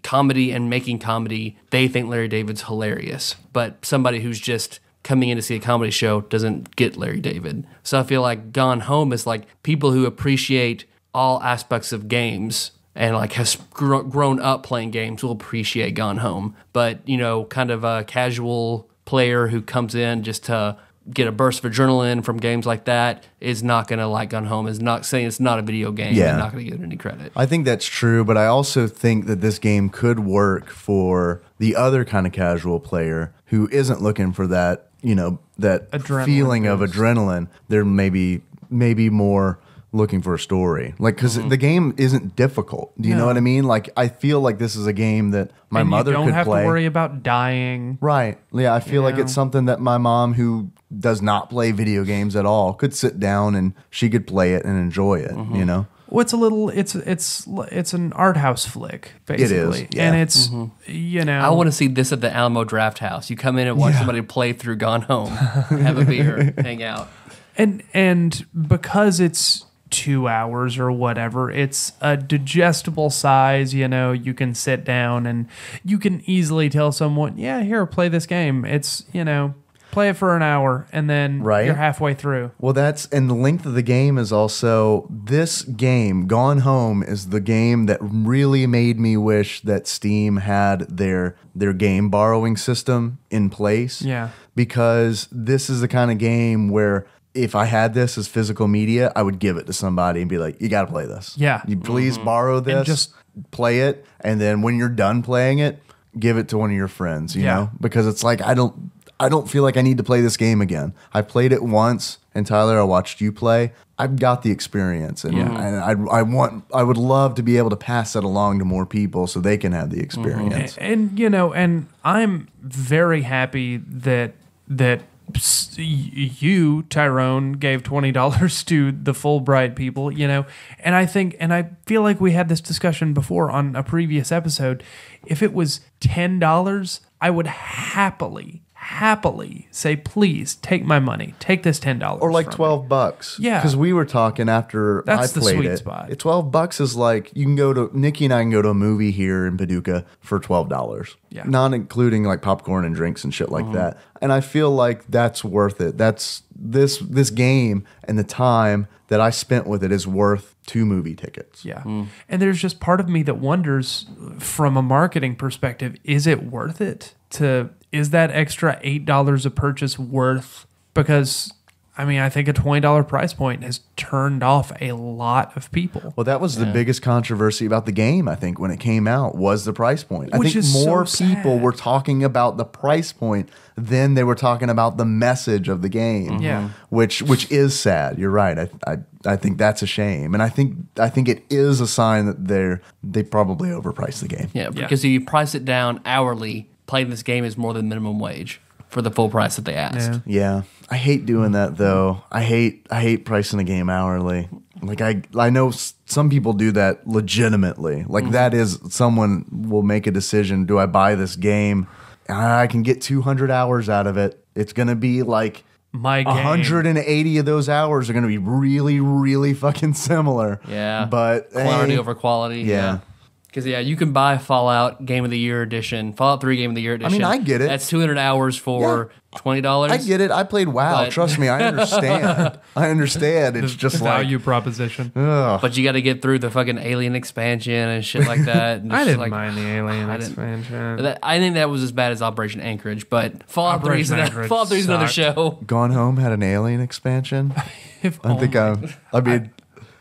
Speaker 2: comedy and making comedy, they think Larry David's hilarious. But somebody who's just coming in to see a comedy show doesn't get Larry David. So I feel like Gone Home is like people who appreciate all aspects of games and like has grown up playing games will appreciate Gone Home. But, you know, kind of a casual player who comes in just to get a burst of adrenaline from games like that is not going to like Gone Home, is not saying it's not a video game,
Speaker 3: Yeah.
Speaker 2: and not going to give it any credit.
Speaker 3: I think that's true, but I also think that this game could work for the other kind of casual player who isn't looking for that, you know, that
Speaker 4: Adrenaline
Speaker 3: feeling of
Speaker 4: boost.
Speaker 3: adrenaline. They're maybe more looking for a story. Like, because the game isn't difficult. Do you know
Speaker 4: No.
Speaker 3: what I mean? Like, I feel like this is a game that my
Speaker 4: And
Speaker 3: mother
Speaker 4: you don't
Speaker 3: could
Speaker 4: have
Speaker 3: play.
Speaker 4: to worry about dying.
Speaker 3: Right. Yeah, I feel like
Speaker 4: know?
Speaker 3: it's something that my mom, who does not play video games at all, could sit down and she could play it and enjoy it, you know?
Speaker 4: Well, it's a little. It's an art house flick, basically,
Speaker 3: yeah.
Speaker 4: and it's you know.
Speaker 2: I want to see this at the Alamo Draft House. You come in and watch somebody play through Gone Home, have a beer, hang out.
Speaker 4: And because it's 2 hours or whatever, it's a digestible size. You know, you can sit down and you can easily tell someone, yeah, here, play this game. It's, you know, play it for an hour and then
Speaker 3: Right.
Speaker 4: you're halfway through.
Speaker 3: Well, and the length of the game is also, this game, Gone Home, is the game that really made me wish that Steam had their game borrowing system in place.
Speaker 4: Yeah.
Speaker 3: Because this is the kind of game where if I had this as physical media, I would give it to somebody and be like, you got to play this.
Speaker 4: Yeah.
Speaker 3: You please borrow this,
Speaker 4: just
Speaker 3: play it, and then when you're done playing it, give it to one of your friends, you
Speaker 4: Yeah.
Speaker 3: know? Because it's like, I don't feel like I need to play this game again. I played it once, and Tyler, I watched you play. I've got the experience, and, and I would love to be able to pass that along to more people so they can have the experience.
Speaker 4: And you know, and I'm very happy that you, Tyrone, gave $20 to the Fulbright people, you know, and I feel like we had this discussion before on a previous episode. If it was $10, I would happily say, please take my money, take this $10,
Speaker 3: Or like
Speaker 4: from me.
Speaker 3: $12.
Speaker 4: Yeah.
Speaker 3: Because we were talking after
Speaker 4: That's
Speaker 3: I
Speaker 4: the
Speaker 3: played
Speaker 4: sweet
Speaker 3: it.
Speaker 4: spot.
Speaker 3: $12 is like, you can go to, Nikki and I can go to a movie here in Paducah for $12.
Speaker 4: Yeah.
Speaker 3: Not including like popcorn and drinks and shit like that. And I feel like that's worth it. That's this game and the time that I spent with it is worth 2 movie tickets.
Speaker 4: Yeah. And there's just part of me that wonders from a marketing perspective, is it worth it is that extra $8 a purchase worth? Because I mean, I think a $20 price point has turned off a lot of people.
Speaker 3: Well, that was the biggest controversy about the game, I think, when it came out, was the price point. I
Speaker 4: Which
Speaker 3: think
Speaker 4: is
Speaker 3: more
Speaker 4: so
Speaker 3: people
Speaker 4: sad.
Speaker 3: were talking about the price point than they were talking about the message of the game.
Speaker 4: Yeah.
Speaker 3: Which is sad. You're right. I think that's a shame. And I think it is a sign that they probably overpriced the game.
Speaker 2: Yeah, because if you price it down hourly, playing this game is more than minimum wage for the full price that they asked.
Speaker 3: Yeah. I hate doing that though. I hate pricing a game hourly. Like I know some people do that legitimately. Like that is, someone will make a decision, do I buy this game? I can get 200 hours out of it. It's going to be like
Speaker 4: my game.
Speaker 3: 180 of those hours are going to be really, really fucking similar.
Speaker 2: Yeah.
Speaker 3: But
Speaker 2: quantity over quality.
Speaker 3: Yeah.
Speaker 2: Because, you can buy Fallout Game of the Year Edition, Fallout 3 Game of the Year Edition.
Speaker 3: I get it.
Speaker 2: That's 200 hours for $20.
Speaker 3: I get it. I played WoW.
Speaker 2: But-
Speaker 3: Trust me, I understand. I understand. It's just like
Speaker 4: value proposition.
Speaker 2: But you got to get through the fucking Alien expansion and shit like that. And
Speaker 4: I
Speaker 2: just,
Speaker 4: didn't mind the Alien expansion.
Speaker 2: I think that was as bad as Operation Anchorage, but Fallout 3 is
Speaker 4: Operation Anchorage
Speaker 2: another
Speaker 4: sucked.
Speaker 2: show.
Speaker 3: Gone Home had an Alien expansion.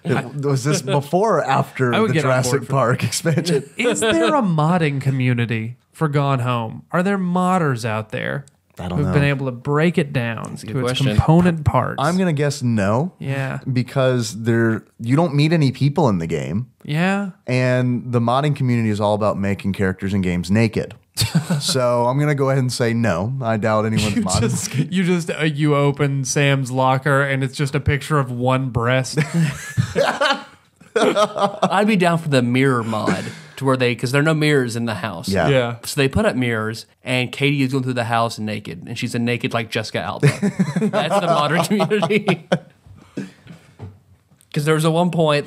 Speaker 3: Was this before or after
Speaker 4: I would
Speaker 3: the
Speaker 4: get on board
Speaker 3: Jurassic
Speaker 4: for
Speaker 3: Park expansion?
Speaker 4: Is there a modding community for Gone Home? Are there modders out there
Speaker 3: I don't
Speaker 4: who've
Speaker 3: know.
Speaker 4: been able to break it down to its
Speaker 2: question.
Speaker 4: component parts?
Speaker 3: I'm gonna guess no.
Speaker 4: Yeah.
Speaker 3: Because you don't meet any people in the game,
Speaker 4: Yeah.
Speaker 3: and the modding community is all about making characters in games naked. So I'm gonna go ahead and say no. I doubt anyone's modding.
Speaker 4: You open Sam's locker and it's just a picture of one breast.
Speaker 2: I'd be down for the mirror mod to where because there are no mirrors in the house.
Speaker 3: Yeah.
Speaker 2: So they put up mirrors, and Katie is going through the house naked, and she's a naked like Jessica Alba. That's the modern community. Because there was one point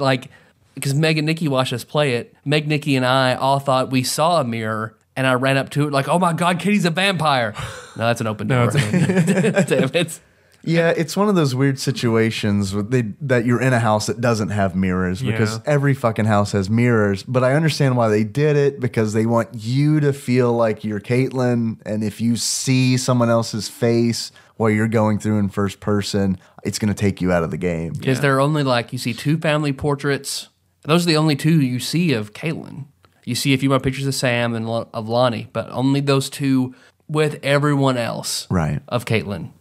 Speaker 2: because Meg and Nikki watched us play it. Meg, Nikki, and I all thought we saw a mirror. And I ran up to it like, oh my God, Katie's a vampire. No, that's an open door. Damn it.
Speaker 3: Yeah, it's one of those weird situations that you're in a house that doesn't have mirrors because every fucking house has mirrors. But I understand why they did it because they want you to feel like you're Caitlin. And if you see someone else's face while you're going through in first person, it's going to take you out of the game.
Speaker 2: Because there are only you see 2 family portraits. Those are the only 2 you see of Caitlin. You see a few more pictures of Sam and of Lonnie, but only those 2 with everyone else of Caitlin.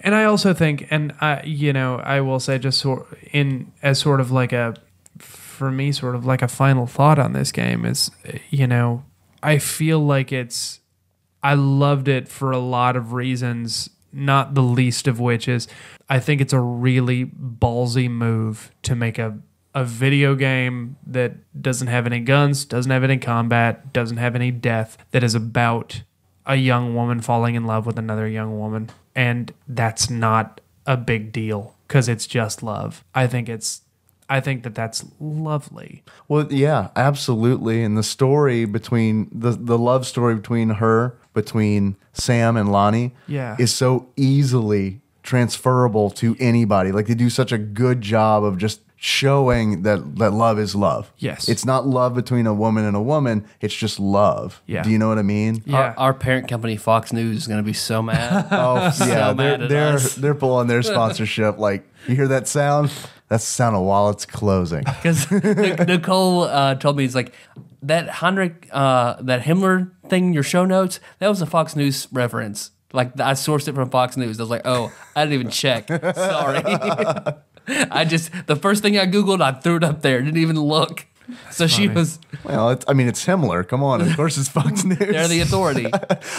Speaker 4: And I also think, and I will say just as sort of like a final thought on this game is, I feel like I loved it for a lot of reasons, not the least of which is I think it's a really ballsy move to make a video game that doesn't have any guns, doesn't have any combat, doesn't have any death, that is about a young woman falling in love with another young woman. And that's not a big deal because it's just love. I think that's lovely.
Speaker 3: Well, yeah, absolutely. And the story between the love story between Sam and Lonnie is so easily transferable to anybody. Like they do such a good job of just showing that love is love.
Speaker 4: Yes.
Speaker 3: It's not love between a woman and a woman. It's just love.
Speaker 4: Yeah.
Speaker 3: Do you know what I mean?
Speaker 4: Yeah.
Speaker 2: Our parent company, Fox News, is going to be so mad.
Speaker 3: Oh, yeah.
Speaker 2: mad at us.
Speaker 3: They're pulling their sponsorship. Like, you hear that sound? That's the sound of wallets closing.
Speaker 2: Because Nicole told me, it's like, that Himmler thing in your show notes, that was a Fox News reference. Like, I sourced it from Fox News. I was like, oh, I didn't even check. Sorry. The first thing I Googled, I threw it up there. Didn't even look. So she was.
Speaker 3: Well, it's Himmler. Come on. Of course it's Fox News.
Speaker 2: They're the authority.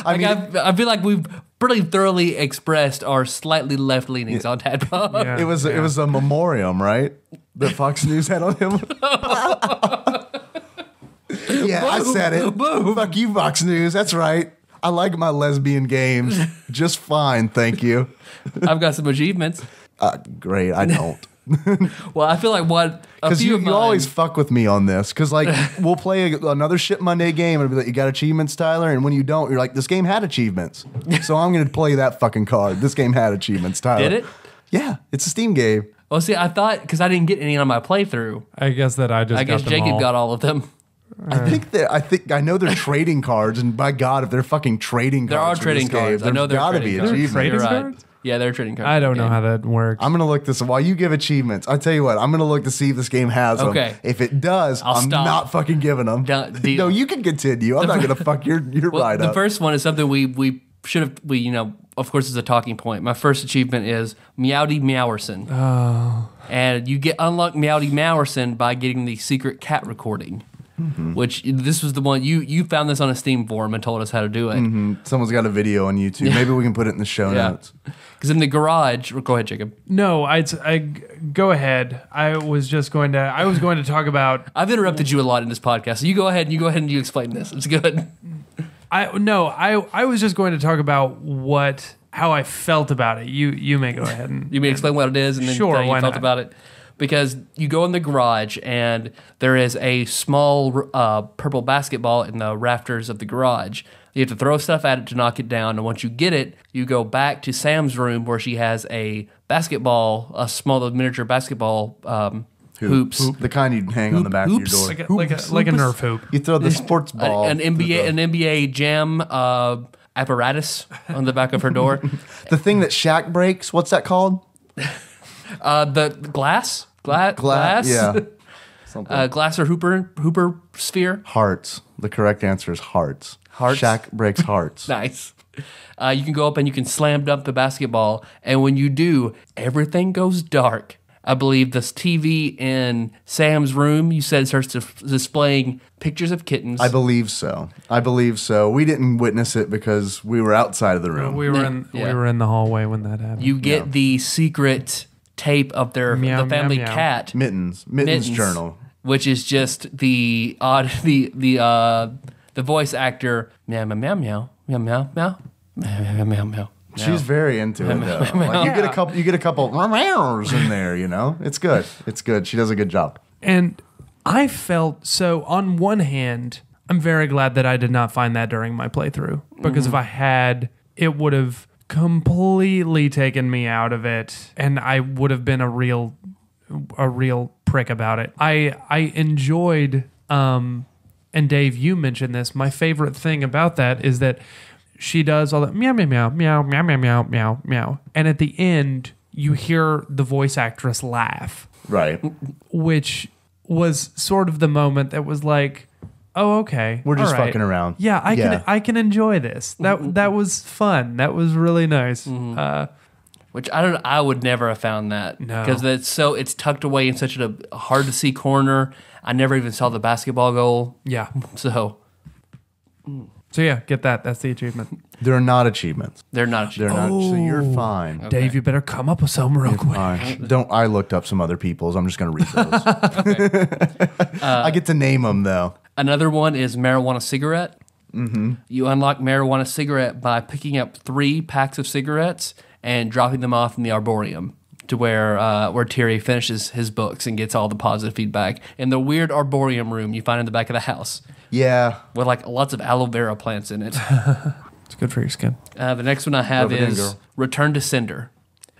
Speaker 2: I feel like we've pretty thoroughly expressed our slightly left leanings on TADPOG.
Speaker 4: Yeah.
Speaker 3: It was a memoriam, right? That Fox News had on him. Yeah, I said it.
Speaker 2: Boom.
Speaker 3: Fuck you, Fox News. That's right. I like my lesbian games just fine, thank you.
Speaker 2: I've got some achievements.
Speaker 3: Great, I don't.
Speaker 2: Well, I feel like
Speaker 3: Because you always fuck with me on this. Because we'll play another Shit Monday game and be like, you got achievements, Tyler? And when you don't, you're like, this game had achievements. So I'm going to play that fucking card. This game had achievements, Tyler.
Speaker 2: Did it?
Speaker 3: Yeah, it's a Steam game.
Speaker 2: Well, see, I thought, because I didn't get any on my playthrough,
Speaker 4: I guess
Speaker 2: Jacob got all of them.
Speaker 3: I know they're trading cards, and by God, if they're fucking trading cards,
Speaker 2: There are
Speaker 3: for
Speaker 2: trading
Speaker 3: this game,
Speaker 2: cards. I know
Speaker 3: there's
Speaker 2: they're
Speaker 3: gotta
Speaker 2: trading
Speaker 3: be
Speaker 2: cards.
Speaker 3: achievements.
Speaker 4: Trading
Speaker 2: You're right.
Speaker 4: cards?
Speaker 2: Yeah, they're trading cards.
Speaker 4: I don't know how that works.
Speaker 3: I'm gonna look this while you give achievements. I tell you what, I'm gonna look to see if this game has them.
Speaker 2: Okay.
Speaker 3: If it does, I'm
Speaker 2: stop.
Speaker 3: not fucking giving them.
Speaker 2: Deal.
Speaker 3: No, you can continue. I'm not gonna fuck your ride
Speaker 2: The
Speaker 3: up.
Speaker 2: first one is something we should have, of course, is a talking point. My first achievement is Meowdy Meowerson. Oh. And you unlock Meowdy Meowerson by getting the secret cat recording. Mm-hmm. Which this was the one you found this on a Steam forum and told us how to do it.
Speaker 3: Mm-hmm. Someone's got a video on YouTube. Maybe we can put it in the show notes.
Speaker 2: Because in the garage, go ahead, Jacob.
Speaker 4: No, I go ahead. I was going to talk about.
Speaker 2: I've interrupted you a lot in this podcast, so you go ahead and you explain this. It's good.
Speaker 4: I was just going to talk about what how I felt about it. You may go ahead and
Speaker 2: You may explain what it is and then
Speaker 4: Sure,
Speaker 2: how you
Speaker 4: why
Speaker 2: felt
Speaker 4: not?
Speaker 2: about it. Because you go in the garage and there is a small purple basketball in the rafters of the garage. You have to throw stuff at it to knock it down, and once you get it, you go back to Sam's room where she has a basketball, a small miniature basketball hoops.
Speaker 3: The kind you'd hang on the back
Speaker 2: hoops?
Speaker 3: of your door.
Speaker 4: like a Nerf hoop.
Speaker 3: You throw the sports ball.
Speaker 2: An NBA Jam apparatus on the back of her door.
Speaker 3: The thing that Shaq breaks, what's that called?
Speaker 2: The glass? Glass?
Speaker 3: Yeah. Something.
Speaker 2: Glass or Hooper sphere?
Speaker 3: Hearts. The correct answer is hearts.
Speaker 2: Hearts?
Speaker 3: Shaq breaks hearts.
Speaker 2: Nice. You can go up and you can slam dunk the basketball, and when you do, everything goes dark. I believe this TV in Sam's room, you said, starts displaying pictures of kittens.
Speaker 3: I believe so. We didn't witness it because we were outside of the room.
Speaker 4: We were in the hallway when that happened.
Speaker 2: You get the secret tape of the family
Speaker 4: meow.
Speaker 2: cat,
Speaker 3: Mittens journal.
Speaker 2: which is just the voice actor meow meow meow meow meow meow meow meow meow meow.
Speaker 3: She's very into it though. Like you get a couple meows in there, you know? It's good. She does a good job.
Speaker 4: And I felt so, on one hand, I'm very glad that I did not find that during my playthrough, because if I had, it would have completely taken me out of it, and I would have been a real prick about it. I enjoyed, and Dave, you mentioned this, my favorite thing about that is that she does all that meow, meow, meow, meow, meow, meow, meow, meow, meow. And at the end, you hear the voice actress laugh.
Speaker 3: Right.
Speaker 4: Which was sort of the moment that was like, oh, okay.
Speaker 3: We're just
Speaker 4: all right.
Speaker 3: fucking around.
Speaker 4: Yeah, I can enjoy this. That was fun. That was really nice.
Speaker 2: Which I would never have found that.
Speaker 4: No.
Speaker 2: Because it's tucked away in such a hard to see corner. I never even saw the basketball goal.
Speaker 4: Yeah.
Speaker 2: So
Speaker 4: yeah, get that. That's the achievement.
Speaker 3: They're not achievements.
Speaker 2: they're not.
Speaker 3: They're not. So you're fine.
Speaker 4: Dave, you better come up with some real quick.
Speaker 3: Fine. I looked up some other people's. I'm just going to read those. I get to name them though.
Speaker 2: Another one is marijuana cigarette. Mm-hmm. You unlock marijuana cigarette by picking up 3 packs of cigarettes and dropping them off in the arboreum to where Terry finishes his books and gets all the positive feedback in the weird arboreum room you find in the back of the house.
Speaker 3: Yeah.
Speaker 2: With like lots of aloe vera plants in it.
Speaker 4: It's good for your skin.
Speaker 2: The next one I have
Speaker 3: Rub it in,
Speaker 2: is
Speaker 3: girl.
Speaker 2: Return to Cinder.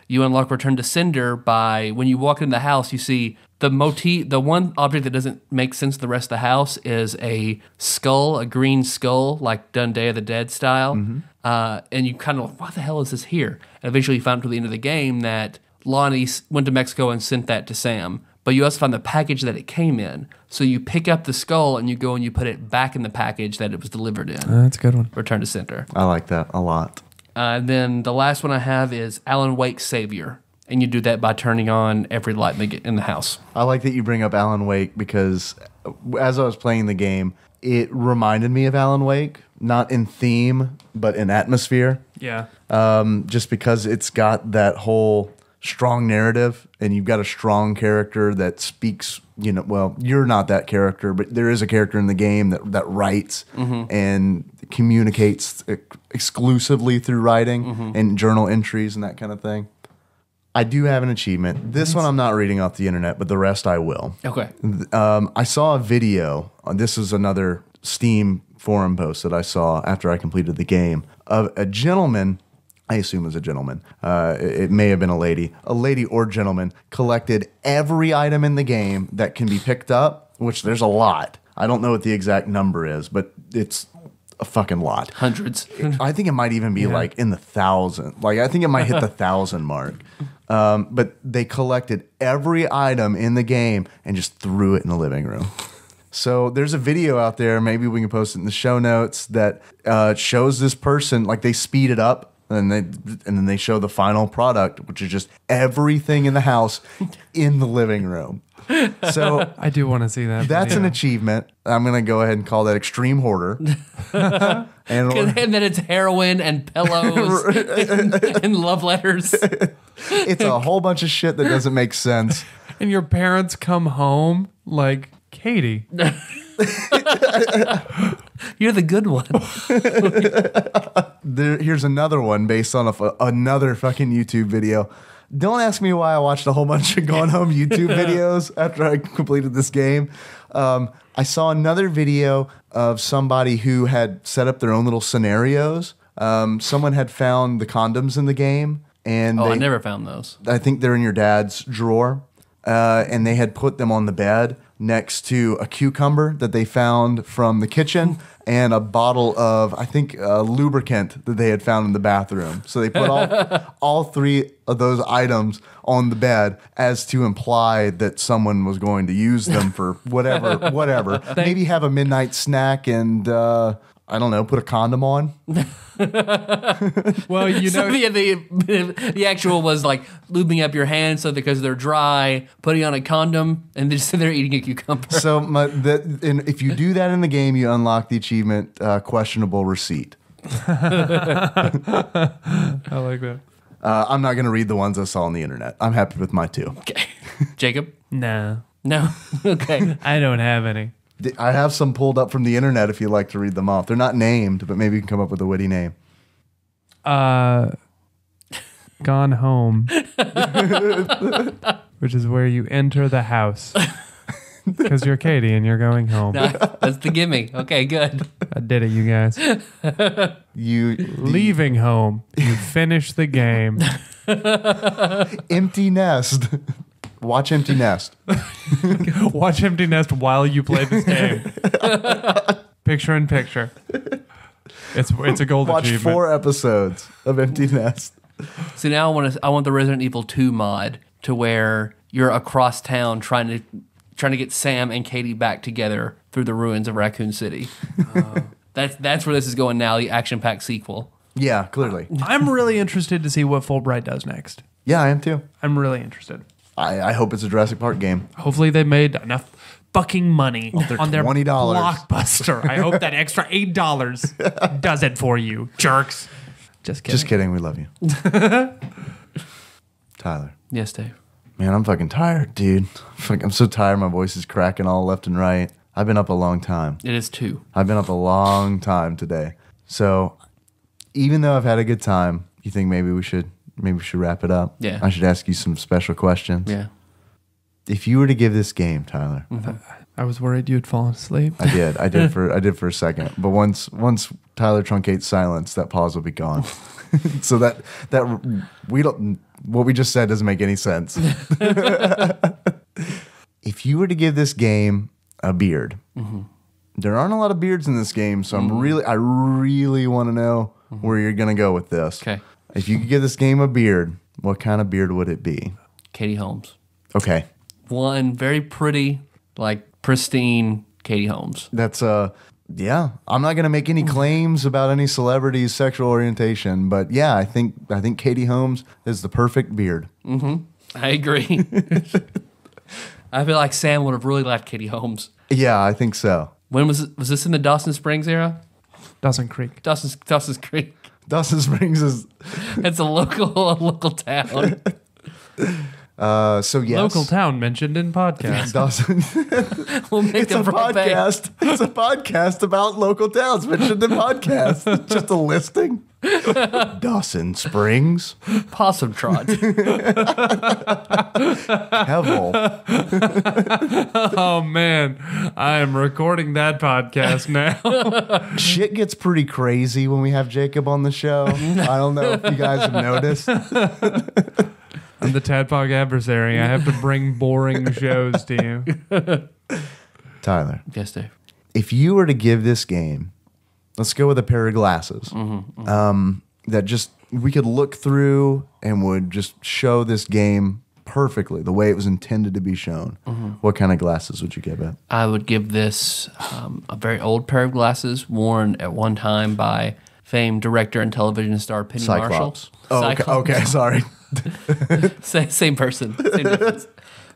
Speaker 2: You unlock Return to Cinder by, when you walk into the house, you see the one object that doesn't make sense to the rest of the house is a skull, a green skull, like done Day of the Dead style.
Speaker 3: Mm-hmm.
Speaker 2: And you kind of like, why the hell is this here? And eventually you found to the end of the game that Lonnie went to Mexico and sent that to Sam. But you also find the package that it came in. So you pick up the skull and you go and you put it back in the package that it was delivered in.
Speaker 4: That's a good one.
Speaker 2: Return to Cinder.
Speaker 3: I like that a lot.
Speaker 2: Then the last one I have is Alan Wake's Savior. And you do that by turning on every light in the house.
Speaker 3: I like that you bring up Alan Wake because as I was playing the game, it reminded me of Alan Wake, not in theme, but in atmosphere.
Speaker 4: Yeah.
Speaker 3: Just because it's got that whole strong narrative and you've got a strong character that speaks, well, you're not that character, but there is a character in the game that writes and communicates exclusively through writing and journal entries and that kind of thing. I do have an achievement. This one I'm not reading off the internet, but the rest I will.
Speaker 2: Okay.
Speaker 3: I saw a video. This is another Steam forum post that I saw after I completed the game of a gentleman. I assume it was a gentleman. It may have been a lady or gentleman, collected every item in the game that can be picked up, which there's a lot. I don't know what the exact number is, but it's a fucking lot.
Speaker 2: Hundreds.
Speaker 3: I think it might even be like in the 1,000. Like I think it might hit the 1,000 mark. But they collected every item in the game and just threw it in the living room. So there's a video out there, maybe we can post it in the show notes, that shows this person, like they speed it up and then they show the final product, which is just everything in the house in the living room. So
Speaker 4: I do want to see that.
Speaker 3: that's an
Speaker 4: video.
Speaker 3: achievement. I'm going to go ahead and call that extreme hoarder. and
Speaker 2: And then it's heroin and pillows and love letters.
Speaker 3: it's a whole bunch of shit that doesn't make sense.
Speaker 4: And your parents come home like, Katie.
Speaker 2: You're the good one.
Speaker 3: Here's another one based on another fucking YouTube video. Don't ask me why I watched a whole bunch of Gone Home YouTube videos after I completed this game. I saw another video of somebody who had set up their own little scenarios. Someone had found the condoms in the game. And
Speaker 2: I never found those.
Speaker 3: I think they're in your dad's drawer. And they had put them on the bed next to a cucumber that they found from the kitchen and a bottle of, I think, lubricant that they had found in the bathroom. So they put all three of those items on the bed as to imply that someone was going to use them for whatever. Maybe have a midnight snack and, I don't know, put a condom on.
Speaker 4: Well, you know,
Speaker 2: the actual was like lubing up your hands so because they're dry, putting on a condom, and then just sitting there eating a cucumber.
Speaker 3: So if you do that in the game, you unlock the achievement questionable receipt.
Speaker 4: I like that.
Speaker 3: I'm not going to read the ones I saw on the internet. I'm happy with my two.
Speaker 2: Okay. Jacob?
Speaker 4: No.
Speaker 2: Okay.
Speaker 4: I don't have any.
Speaker 3: I have some pulled up from the internet if you'd like to read them off. They're not named, but maybe you can come up with a witty name.
Speaker 4: Gone Home, which is where you enter the house. Because you're Katie and you're going home.
Speaker 2: No, that's the gimme. Okay, good.
Speaker 4: I did it, you guys. Leaving home, you finish the game.
Speaker 3: Empty Nest. Watch Empty Nest.
Speaker 4: Watch Empty Nest while you play this game. Picture in picture. It's a gold
Speaker 3: Watch
Speaker 4: achievement.
Speaker 3: 4 episodes of Empty Nest.
Speaker 2: See, now I want the Resident Evil 2 mod to where you're across town trying to get Sam and Katie back together through the ruins of Raccoon City. That's where this is going now, the action-packed sequel.
Speaker 3: Yeah, clearly.
Speaker 4: I'm really interested to see what Fulbright does next.
Speaker 3: Yeah, I am too.
Speaker 4: I'm really interested.
Speaker 3: I hope it's a Jurassic Park game.
Speaker 4: Hopefully they made enough fucking money on their
Speaker 3: $20.
Speaker 4: blockbuster. I hope that extra $8 does it for you, jerks. Just kidding.
Speaker 3: Just kidding. We love you. Tyler.
Speaker 2: Yes, Dave.
Speaker 3: Man, I'm fucking tired, dude. I'm so tired. My voice is cracking all left and right. I've been up a long time.
Speaker 2: It is 2.
Speaker 3: I've been up a long time today. So even though I've had a good time, you think maybe we should wrap it up?
Speaker 2: Yeah.
Speaker 3: I should ask you some special questions.
Speaker 2: Yeah.
Speaker 3: If you were to give this game, Tyler.
Speaker 4: I was worried you'd fallen asleep.
Speaker 3: I did for a second. But once Tyler truncates silence, that pause will be gone. So that we don't what we just said doesn't make any sense. If you were to give this game a beard, there aren't a lot of beards in this game, so I really want to know where you're gonna go with this.
Speaker 2: Okay.
Speaker 3: If you could give this game a beard, what kind of beard would it be?
Speaker 2: Katie Holmes.
Speaker 3: Okay.
Speaker 2: One very pretty, like pristine Katie Holmes.
Speaker 3: That's yeah. I'm not gonna make any claims about any celebrity's sexual orientation, but yeah, I think Katie Holmes is the perfect beard.
Speaker 2: I agree. I feel like Sam would have really liked Katie Holmes.
Speaker 3: Yeah, I think so.
Speaker 2: When was this in the Dawson Springs era?
Speaker 4: Dawson Creek.
Speaker 2: Dawson's Creek.
Speaker 3: Dawson Springs is
Speaker 2: It's a local town.
Speaker 3: so yes.
Speaker 4: Local town mentioned in podcast.
Speaker 3: Dawson.
Speaker 2: We'll make
Speaker 3: It's a podcast. It's a podcast about local towns mentioned in podcasts. It's just a listing. Dawson Springs,
Speaker 2: Possum Trot.
Speaker 3: Hevel.
Speaker 4: Oh man, I am recording that podcast now.
Speaker 3: Shit gets pretty crazy when we have Jacob on the show. I don't know if you guys have noticed.
Speaker 4: I'm the Tadpog adversary. I have to bring boring shows to you.
Speaker 3: Tyler,
Speaker 2: Yes, Dave.
Speaker 3: if you were to give this game, let's go with a pair of glasses that just we could look through and would just show this game perfectly the way it was intended to be shown. What kind of glasses would you give it?
Speaker 2: I would give this a very old pair of glasses worn at one time by famed director and television star Penny
Speaker 3: Cyclops.
Speaker 2: Marshall.
Speaker 3: Oh, okay,
Speaker 2: Cyclops.
Speaker 3: okay, sorry.
Speaker 2: Same person. Same difference.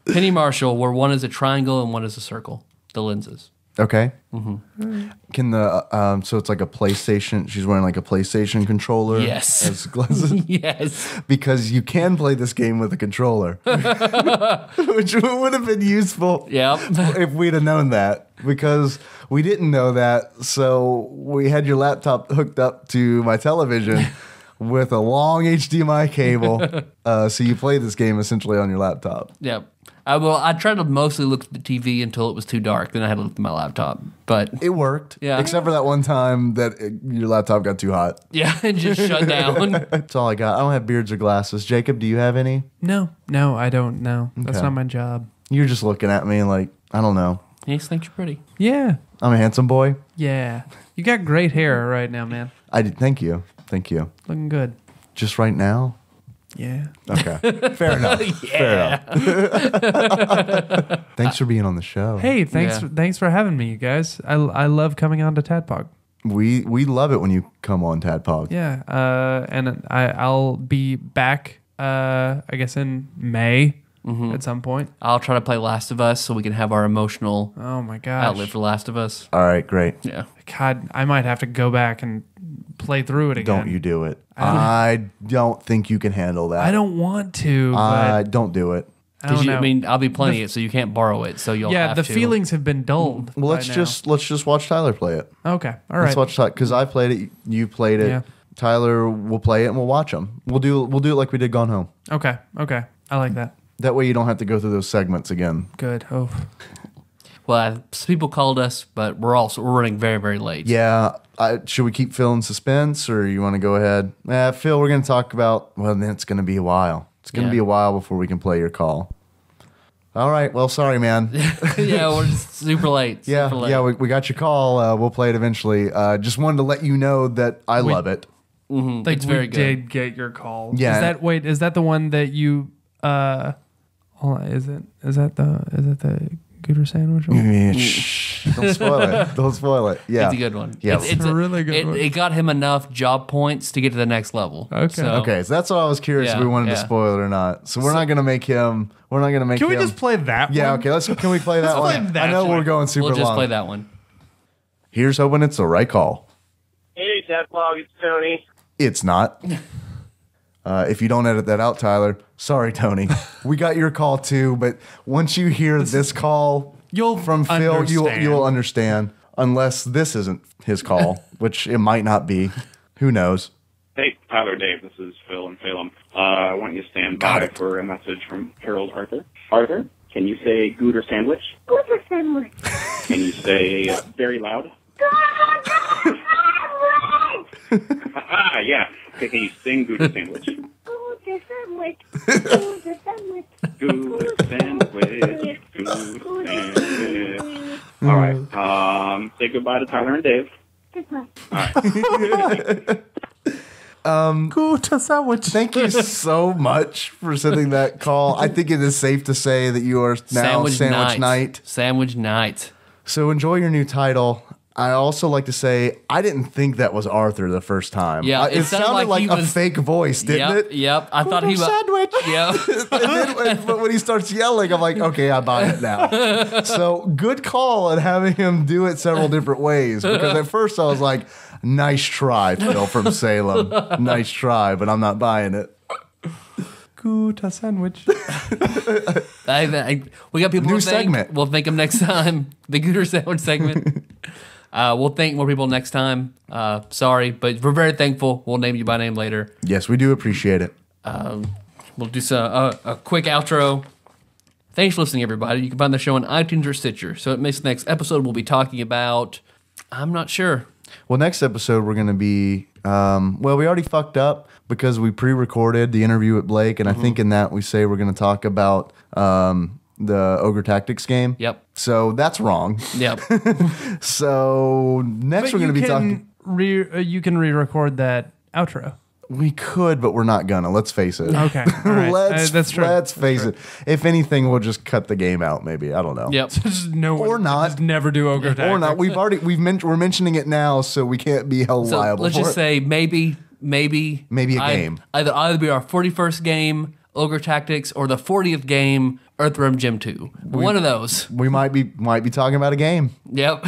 Speaker 2: Penny Marshall, where one is a triangle and one is a circle. The lenses.
Speaker 3: Okay. Mm-hmm. Can the so it's like a PlayStation? She's wearing like a PlayStation controller.
Speaker 2: Yes.
Speaker 3: As glasses.
Speaker 2: Yes.
Speaker 3: Because you can play this game with a controller, which would have been useful.
Speaker 2: Yep.
Speaker 3: If we'd have known that, because we didn't know that, so we had your laptop hooked up to my television with a long HDMI cable. So you play this game essentially on your laptop.
Speaker 2: Yep. I tried to mostly look at the TV until it was too dark. Then I had to look at my laptop. But
Speaker 3: It worked.
Speaker 2: Yeah.
Speaker 3: Except for that one time that your laptop got too hot.
Speaker 2: yeah, it just shut down.
Speaker 3: That's all I got. I don't have beards or glasses. Jacob, do you have any?
Speaker 4: No, I don't know. That's
Speaker 3: Okay.
Speaker 4: not my job.
Speaker 3: You're just looking at me like, I don't know.
Speaker 2: He just thinks you're pretty.
Speaker 4: Yeah.
Speaker 3: I'm a handsome boy.
Speaker 4: Yeah. You got great hair right now, man.
Speaker 3: I did. Thank you. Thank you.
Speaker 4: Looking good.
Speaker 3: Just right now?
Speaker 4: Yeah.
Speaker 3: Okay. Fair enough. Fair enough. Thanks for being on the show.
Speaker 4: Hey, thanks
Speaker 2: Yeah.
Speaker 4: thanks for having me, you guys. I love coming on to TADPOG.
Speaker 3: We love it when you come on TADPOG.
Speaker 4: Yeah. And I'll be back I guess in May at some point.
Speaker 2: I'll try to play Last of Us so we can have our emotional
Speaker 4: Oh my gosh.
Speaker 2: outlet for Last of Us.
Speaker 3: All right, great.
Speaker 2: Yeah.
Speaker 4: God, I might have to go back and play through it again.
Speaker 3: Don't you do it. I don't think you can handle that.
Speaker 4: I don't want to, but
Speaker 3: Don't do it.
Speaker 4: I don't know.
Speaker 2: I mean, I'll be playing it, so you can't borrow it. So you'll
Speaker 4: yeah,
Speaker 2: have
Speaker 4: the
Speaker 2: to.
Speaker 4: feelings have been dulled.
Speaker 3: Well,
Speaker 4: by now.
Speaker 3: let's just watch Tyler play it.
Speaker 4: Okay. All
Speaker 3: Let's
Speaker 4: right.
Speaker 3: watch because I played it. You played it.
Speaker 4: Yeah.
Speaker 3: Tyler will play it, and we'll watch them. We'll do it like we did Gone Home.
Speaker 4: Okay. I like that.
Speaker 3: That way, you don't have to go through those segments again.
Speaker 4: Good. Oh.
Speaker 2: Well, some people called us, but we're running very, very late.
Speaker 3: Yeah. Should we keep Phil in suspense, or you want to go ahead? Phil, we're going to talk about. Well, then it's going to be a while. It's going to be a while before we can play your call. All right. Well, sorry, man.
Speaker 2: Yeah, we're just super late.
Speaker 3: Yeah,
Speaker 2: super late.
Speaker 3: yeah. We got your call. We'll play it eventually. Just wanted to let you know that I love it.
Speaker 4: Like
Speaker 2: It's very
Speaker 4: we
Speaker 2: good.
Speaker 4: did get your call.
Speaker 3: Yeah.
Speaker 4: Is that the one that you hold on, is that the Gooder sandwich?
Speaker 3: Shh, don't spoil it. Don't spoil it. Yeah.
Speaker 2: It's a good one.
Speaker 3: Yeah.
Speaker 2: It's
Speaker 4: a really good one.
Speaker 2: It got him enough job points to get to the next level.
Speaker 4: Okay.
Speaker 2: So,
Speaker 3: Okay, so that's what I was curious if we wanted to spoil it or not. So we're not going to make him. We're not going to make
Speaker 4: Can
Speaker 3: him.
Speaker 4: we just play that
Speaker 3: Yeah,
Speaker 4: one?
Speaker 3: okay. Can we play that one?
Speaker 4: play that
Speaker 3: I know
Speaker 4: one.
Speaker 3: we're going super
Speaker 2: We'll just
Speaker 3: long.
Speaker 2: play that one.
Speaker 3: Here's hoping it's the right call.
Speaker 5: Hey, TADPOG, it's Tony.
Speaker 3: It's not. If you don't edit that out, Tyler, sorry, Tony. We got your call too, but once you hear this call from Phil, you'll understand. Unless this isn't his call, which it might not be. Who knows?
Speaker 5: Hey, Tyler, Dave, this is Phil and Salem. I want you to stand by for a message from Harold Arthur. Arthur, can you say Gooder sandwich?
Speaker 6: Gooder sandwich.
Speaker 5: Can you say very loud?
Speaker 6: Gooder sandwich.
Speaker 5: Yeah. Okay, can you sing Gooder sandwich?
Speaker 6: Gooder sandwich. Gooder sandwich.
Speaker 5: Gooder sandwich. Gooder sandwich. All right. Say goodbye to Tyler and Dave.
Speaker 6: Goodbye.
Speaker 4: Gooder sandwich.
Speaker 3: Thank you so much for sending that call. I think it is safe to say that you are now Sandwich Night.
Speaker 2: Sandwich Night.
Speaker 3: So enjoy your new title. I also like to say I didn't think that was Arthur the first time.
Speaker 2: Yeah,
Speaker 3: it sounded like
Speaker 2: he
Speaker 3: a
Speaker 2: was-
Speaker 3: fake voice, didn't
Speaker 2: Yep,
Speaker 3: it?
Speaker 2: yep. I thought he was.
Speaker 3: Sandwich.
Speaker 2: Yep.
Speaker 3: And then, but when he starts yelling, I'm like, okay, I buy it now. So good call at having him do it several different ways. Because at first I was like, nice try, Phil from Salem. Nice try, but I'm not buying it.
Speaker 4: Gooder sandwich.
Speaker 2: We got people
Speaker 3: New
Speaker 2: to thank.
Speaker 3: segment.
Speaker 2: We'll thank them next time. The Gooder Sandwich segment. We'll thank more people next time. Sorry, but we're very thankful. We'll name you by name later.
Speaker 3: Yes, we do appreciate it.
Speaker 2: We'll do a quick outro. Thanks for listening, everybody. You can find the show on iTunes or Stitcher. So this next episode, we'll be talking about, I'm not sure.
Speaker 3: Well, next episode, we're going to be, we already fucked up because we pre-recorded the interview with Blake. And I think in that we say we're going to talk about the Ogre Tactics game.
Speaker 2: Yep.
Speaker 3: So that's wrong.
Speaker 2: Yep.
Speaker 3: So next we're going to be talking.
Speaker 4: You can re-record that outro.
Speaker 3: We could, but we're not gonna. Let's face it.
Speaker 4: Okay. All right. That's true.
Speaker 3: Let's face it. If anything, we'll just cut the game out. Maybe I don't know.
Speaker 2: Yep.
Speaker 4: Just no one,
Speaker 3: Or not.
Speaker 4: Just never do ogre tactics.
Speaker 3: Or not. We're mentioning it now, so we can't be held
Speaker 2: So
Speaker 3: liable.
Speaker 2: let's
Speaker 3: for
Speaker 2: just
Speaker 3: it.
Speaker 2: say maybe
Speaker 3: Maybe a game.
Speaker 2: Either be our 41st game Ogre Tactics, or the 40th game, Earthworm Jim 2. One of those.
Speaker 3: We might be talking about a game.
Speaker 2: Yep.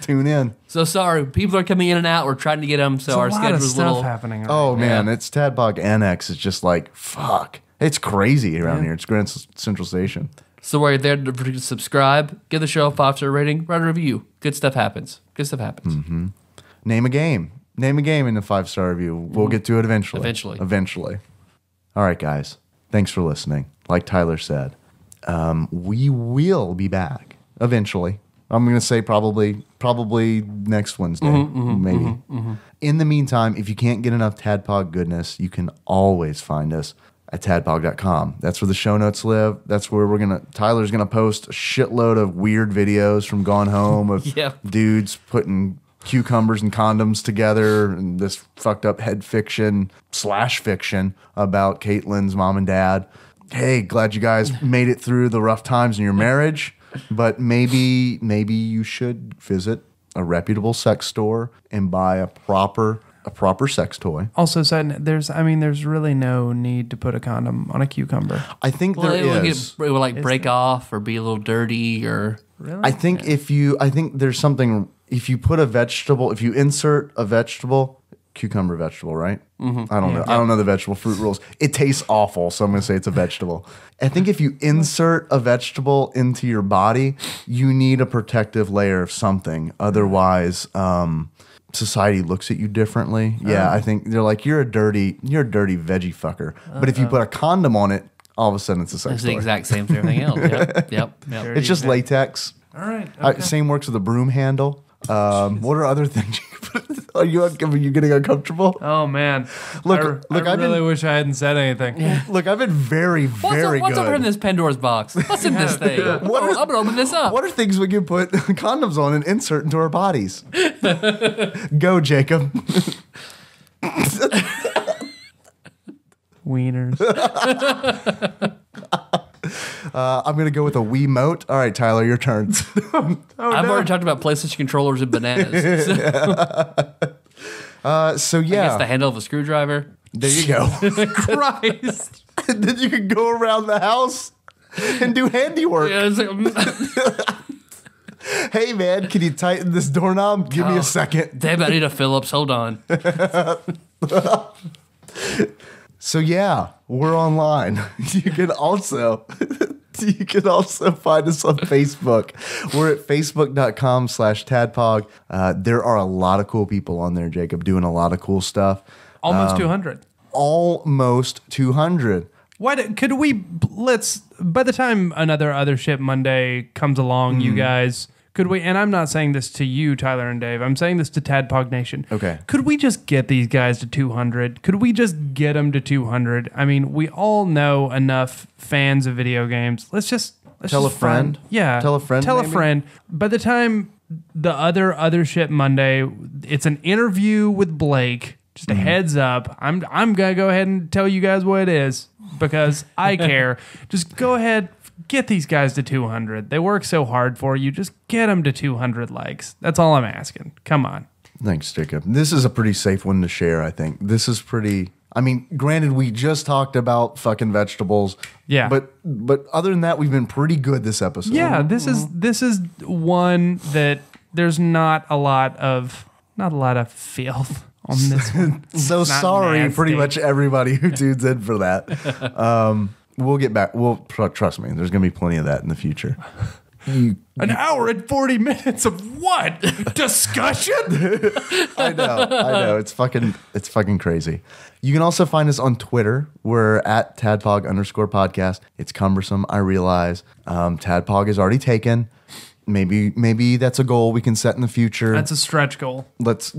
Speaker 3: Tune in.
Speaker 2: So sorry, people are coming in and out. We're trying to get them, so
Speaker 4: There's
Speaker 2: our
Speaker 4: a lot of
Speaker 2: schedule's a
Speaker 4: stuff
Speaker 2: little.
Speaker 4: happening. Right
Speaker 3: Oh man,
Speaker 2: Yeah.
Speaker 3: it's Tadpog Annex. It's just like fuck. It's crazy around here. It's Grand Central Station.
Speaker 2: So while you're there, don't forget to subscribe, give the show a 5-star rating, write a review. Good stuff happens. Good stuff happens.
Speaker 3: Mm-hmm. Name a game. Name a game in the 5-star review. We'll get to it eventually. Eventually. All right, guys. Thanks for listening. Like Tyler said, we will be back eventually. I'm going to say probably next Wednesday, maybe. In the meantime, if you can't get enough Tadpog goodness, you can always find us at tadpog.com. That's where the show notes live. That's where Tyler's going to post a shitload of weird videos from Gone Home of dudes putting cucumbers and condoms together and this fucked up head fiction / fiction about Caitlin's mom and dad. Hey, glad you guys made it through the rough times in your marriage, but maybe you should visit a reputable sex store and buy a proper sex toy.
Speaker 4: Also said, there's really no need to put a condom on a cucumber.
Speaker 3: I think there is.
Speaker 2: It will break off or be a little dirty or.
Speaker 4: Really?
Speaker 3: I think there's something. If you put if you insert a vegetable, cucumber vegetable, right? I don't know. I don't know the vegetable fruit rules. It tastes awful, so I'm going to say it's a vegetable. I think if you insert a vegetable into your body, you need a protective layer of something. Otherwise, society looks at you differently. Yeah, I think they're like, you're a dirty veggie fucker. But if you put a condom on it, all of a sudden it's a sex
Speaker 2: It's
Speaker 3: toy.
Speaker 2: the exact same as everything else. Yep.
Speaker 3: It's just latex.
Speaker 4: All right. Okay.
Speaker 3: Same works with a broom handle. What are other things you can put? Are you getting uncomfortable?
Speaker 4: Oh man,
Speaker 3: Look,
Speaker 4: I really wish I hadn't said anything.
Speaker 3: Look, I've been very good.
Speaker 2: What's up in this Pandora's box? What's in this thing? I'm going to open this up.
Speaker 3: What are things we can put condoms on and insert into our bodies? Go, Jacob.
Speaker 4: Wieners.
Speaker 3: I'm going to go with a Wiimote. All right, Tyler, your turn.
Speaker 2: I've already talked about PlayStation controllers and bananas.
Speaker 3: So yeah.
Speaker 2: I guess the handle of a screwdriver.
Speaker 3: There you go.
Speaker 4: Christ.
Speaker 3: And then you can go around the house and do handiwork.
Speaker 2: Yeah, it's like,
Speaker 3: Hey, man, can you tighten this doorknob? Give me a second.
Speaker 2: damn, I need a Phillips. Hold on.
Speaker 3: So yeah, we're online. You can also find us on Facebook. We're at facebook.com/tadpog. There are a lot of cool people on there, Jacob, doing a lot of cool stuff.
Speaker 4: Almost 200.
Speaker 3: Almost 200.
Speaker 4: By the time another Other Ship Monday comes along, you guys, could we, and I'm not saying this to you, Tyler and Dave, I'm saying this to TADPOG Nation.
Speaker 3: Okay.
Speaker 4: Could we just get these guys to 200? Could we just get them to 200? I mean, we all know enough fans of video games. Let's just
Speaker 3: Tell a friend?
Speaker 4: Yeah.
Speaker 3: Tell a friend,
Speaker 4: Tell a
Speaker 3: maybe?
Speaker 4: friend. By the time the Other Ship Monday, it's an interview with Blake. Just a heads up. I'm gonna go ahead and tell you guys what it is because I care. Just go ahead, get these guys to 200. They work so hard for you. Just get them to 200 likes. That's all I'm asking. Come on.
Speaker 3: Thanks, Jacob. This is a pretty safe one to share, I think. This is pretty... I mean, granted, we just talked about fucking vegetables.
Speaker 4: Yeah.
Speaker 3: But other than that, we've been pretty good this episode.
Speaker 4: Yeah, this is one that there's not a lot of filth on this one.
Speaker 3: So
Speaker 4: Not
Speaker 3: sorry,
Speaker 4: nasty.
Speaker 3: pretty much everybody who tunes in for that. We'll get back. Trust me, there's going to be plenty of that in the future.
Speaker 4: An hour and 40 minutes of what? Discussion?
Speaker 3: I know. It's fucking crazy. You can also find us on Twitter. We're at @tadpog_podcast. It's cumbersome, I realize. Tadpog is already taken. Maybe that's a goal we can set in the future.
Speaker 4: That's a stretch goal.
Speaker 3: Let's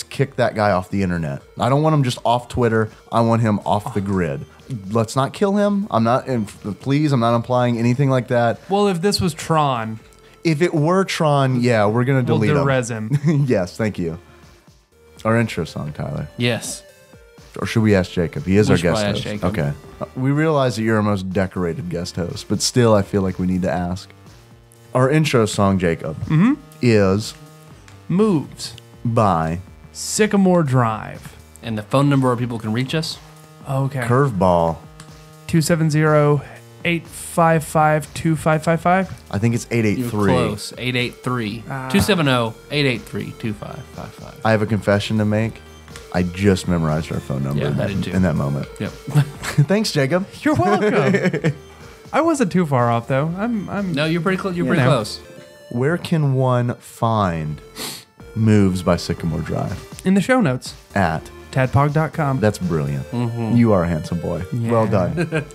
Speaker 3: kick that guy off the internet. I don't want him just off Twitter. I want him off the grid. Let's not kill him. I'm not implying anything like that.
Speaker 4: Well, if this was Tron,
Speaker 3: If it were Tron, yeah, we're gonna
Speaker 4: we'll
Speaker 3: delete him.
Speaker 4: derez him.
Speaker 3: Yes, thank you. Our intro song, Tyler.
Speaker 2: Yes.
Speaker 3: Or should we ask Jacob? He is
Speaker 2: We
Speaker 3: our
Speaker 2: should
Speaker 3: guest
Speaker 2: probably
Speaker 3: host.
Speaker 2: ask Jacob.
Speaker 3: Okay. We realize that you're our most decorated guest host, but still, I feel like we need to ask. Our intro song, Jacob, is
Speaker 4: Moves.
Speaker 3: by
Speaker 4: Sycamore Drive.
Speaker 2: And the phone number where people can reach us?
Speaker 4: Okay.
Speaker 3: Curveball.
Speaker 4: 270-855-2555.
Speaker 3: I think it's
Speaker 2: You were
Speaker 3: 883.
Speaker 2: close. 883. 270-883-2555.
Speaker 3: I have a confession to make. I just memorized our phone number
Speaker 2: Yeah,
Speaker 3: in,
Speaker 2: I
Speaker 3: that,
Speaker 2: did too.
Speaker 3: in that moment.
Speaker 2: Yep.
Speaker 3: Thanks, Jacob.
Speaker 4: You're welcome. I wasn't too far off though. I'm
Speaker 2: No, you're pretty close. You're pretty
Speaker 4: know.
Speaker 2: close.
Speaker 3: Where can one find Moves by Sycamore Drive?
Speaker 4: in the show notes.
Speaker 3: At.
Speaker 4: TADPOG.com.
Speaker 3: That's brilliant. You are a handsome boy. Well done.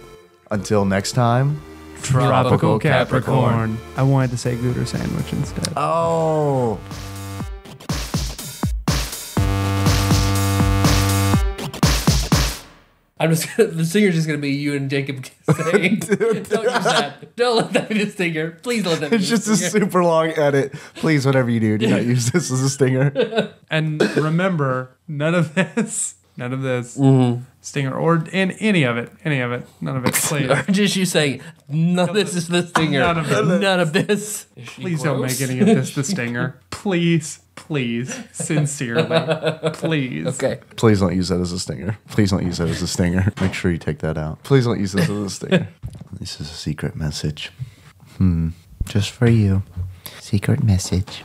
Speaker 3: Until next time.
Speaker 4: Tropical Capricorn. I wanted to say Gooder sandwich instead.
Speaker 3: Oh.
Speaker 2: I'm just the singer's just gonna be you and Jacob saying. Don't use that. Don't let that be the stinger. Please let that be
Speaker 3: It's
Speaker 2: the
Speaker 3: just a
Speaker 2: stinger.
Speaker 3: super long edit. Please, whatever you do not use this as a stinger.
Speaker 4: And remember, none of this,
Speaker 2: Mm-hmm.
Speaker 4: stinger or in any of it, none of it. Please,
Speaker 2: Or just you saying, none of this is the stinger.
Speaker 4: None of it.
Speaker 2: None of this.
Speaker 4: please don't make any of this the stinger. Please, sincerely, please.
Speaker 2: Okay.
Speaker 3: Please don't use that as a stinger. Please don't use that as a stinger. Make sure you take that out. Please don't use this as a stinger. This is a secret message. Just for you. Secret message.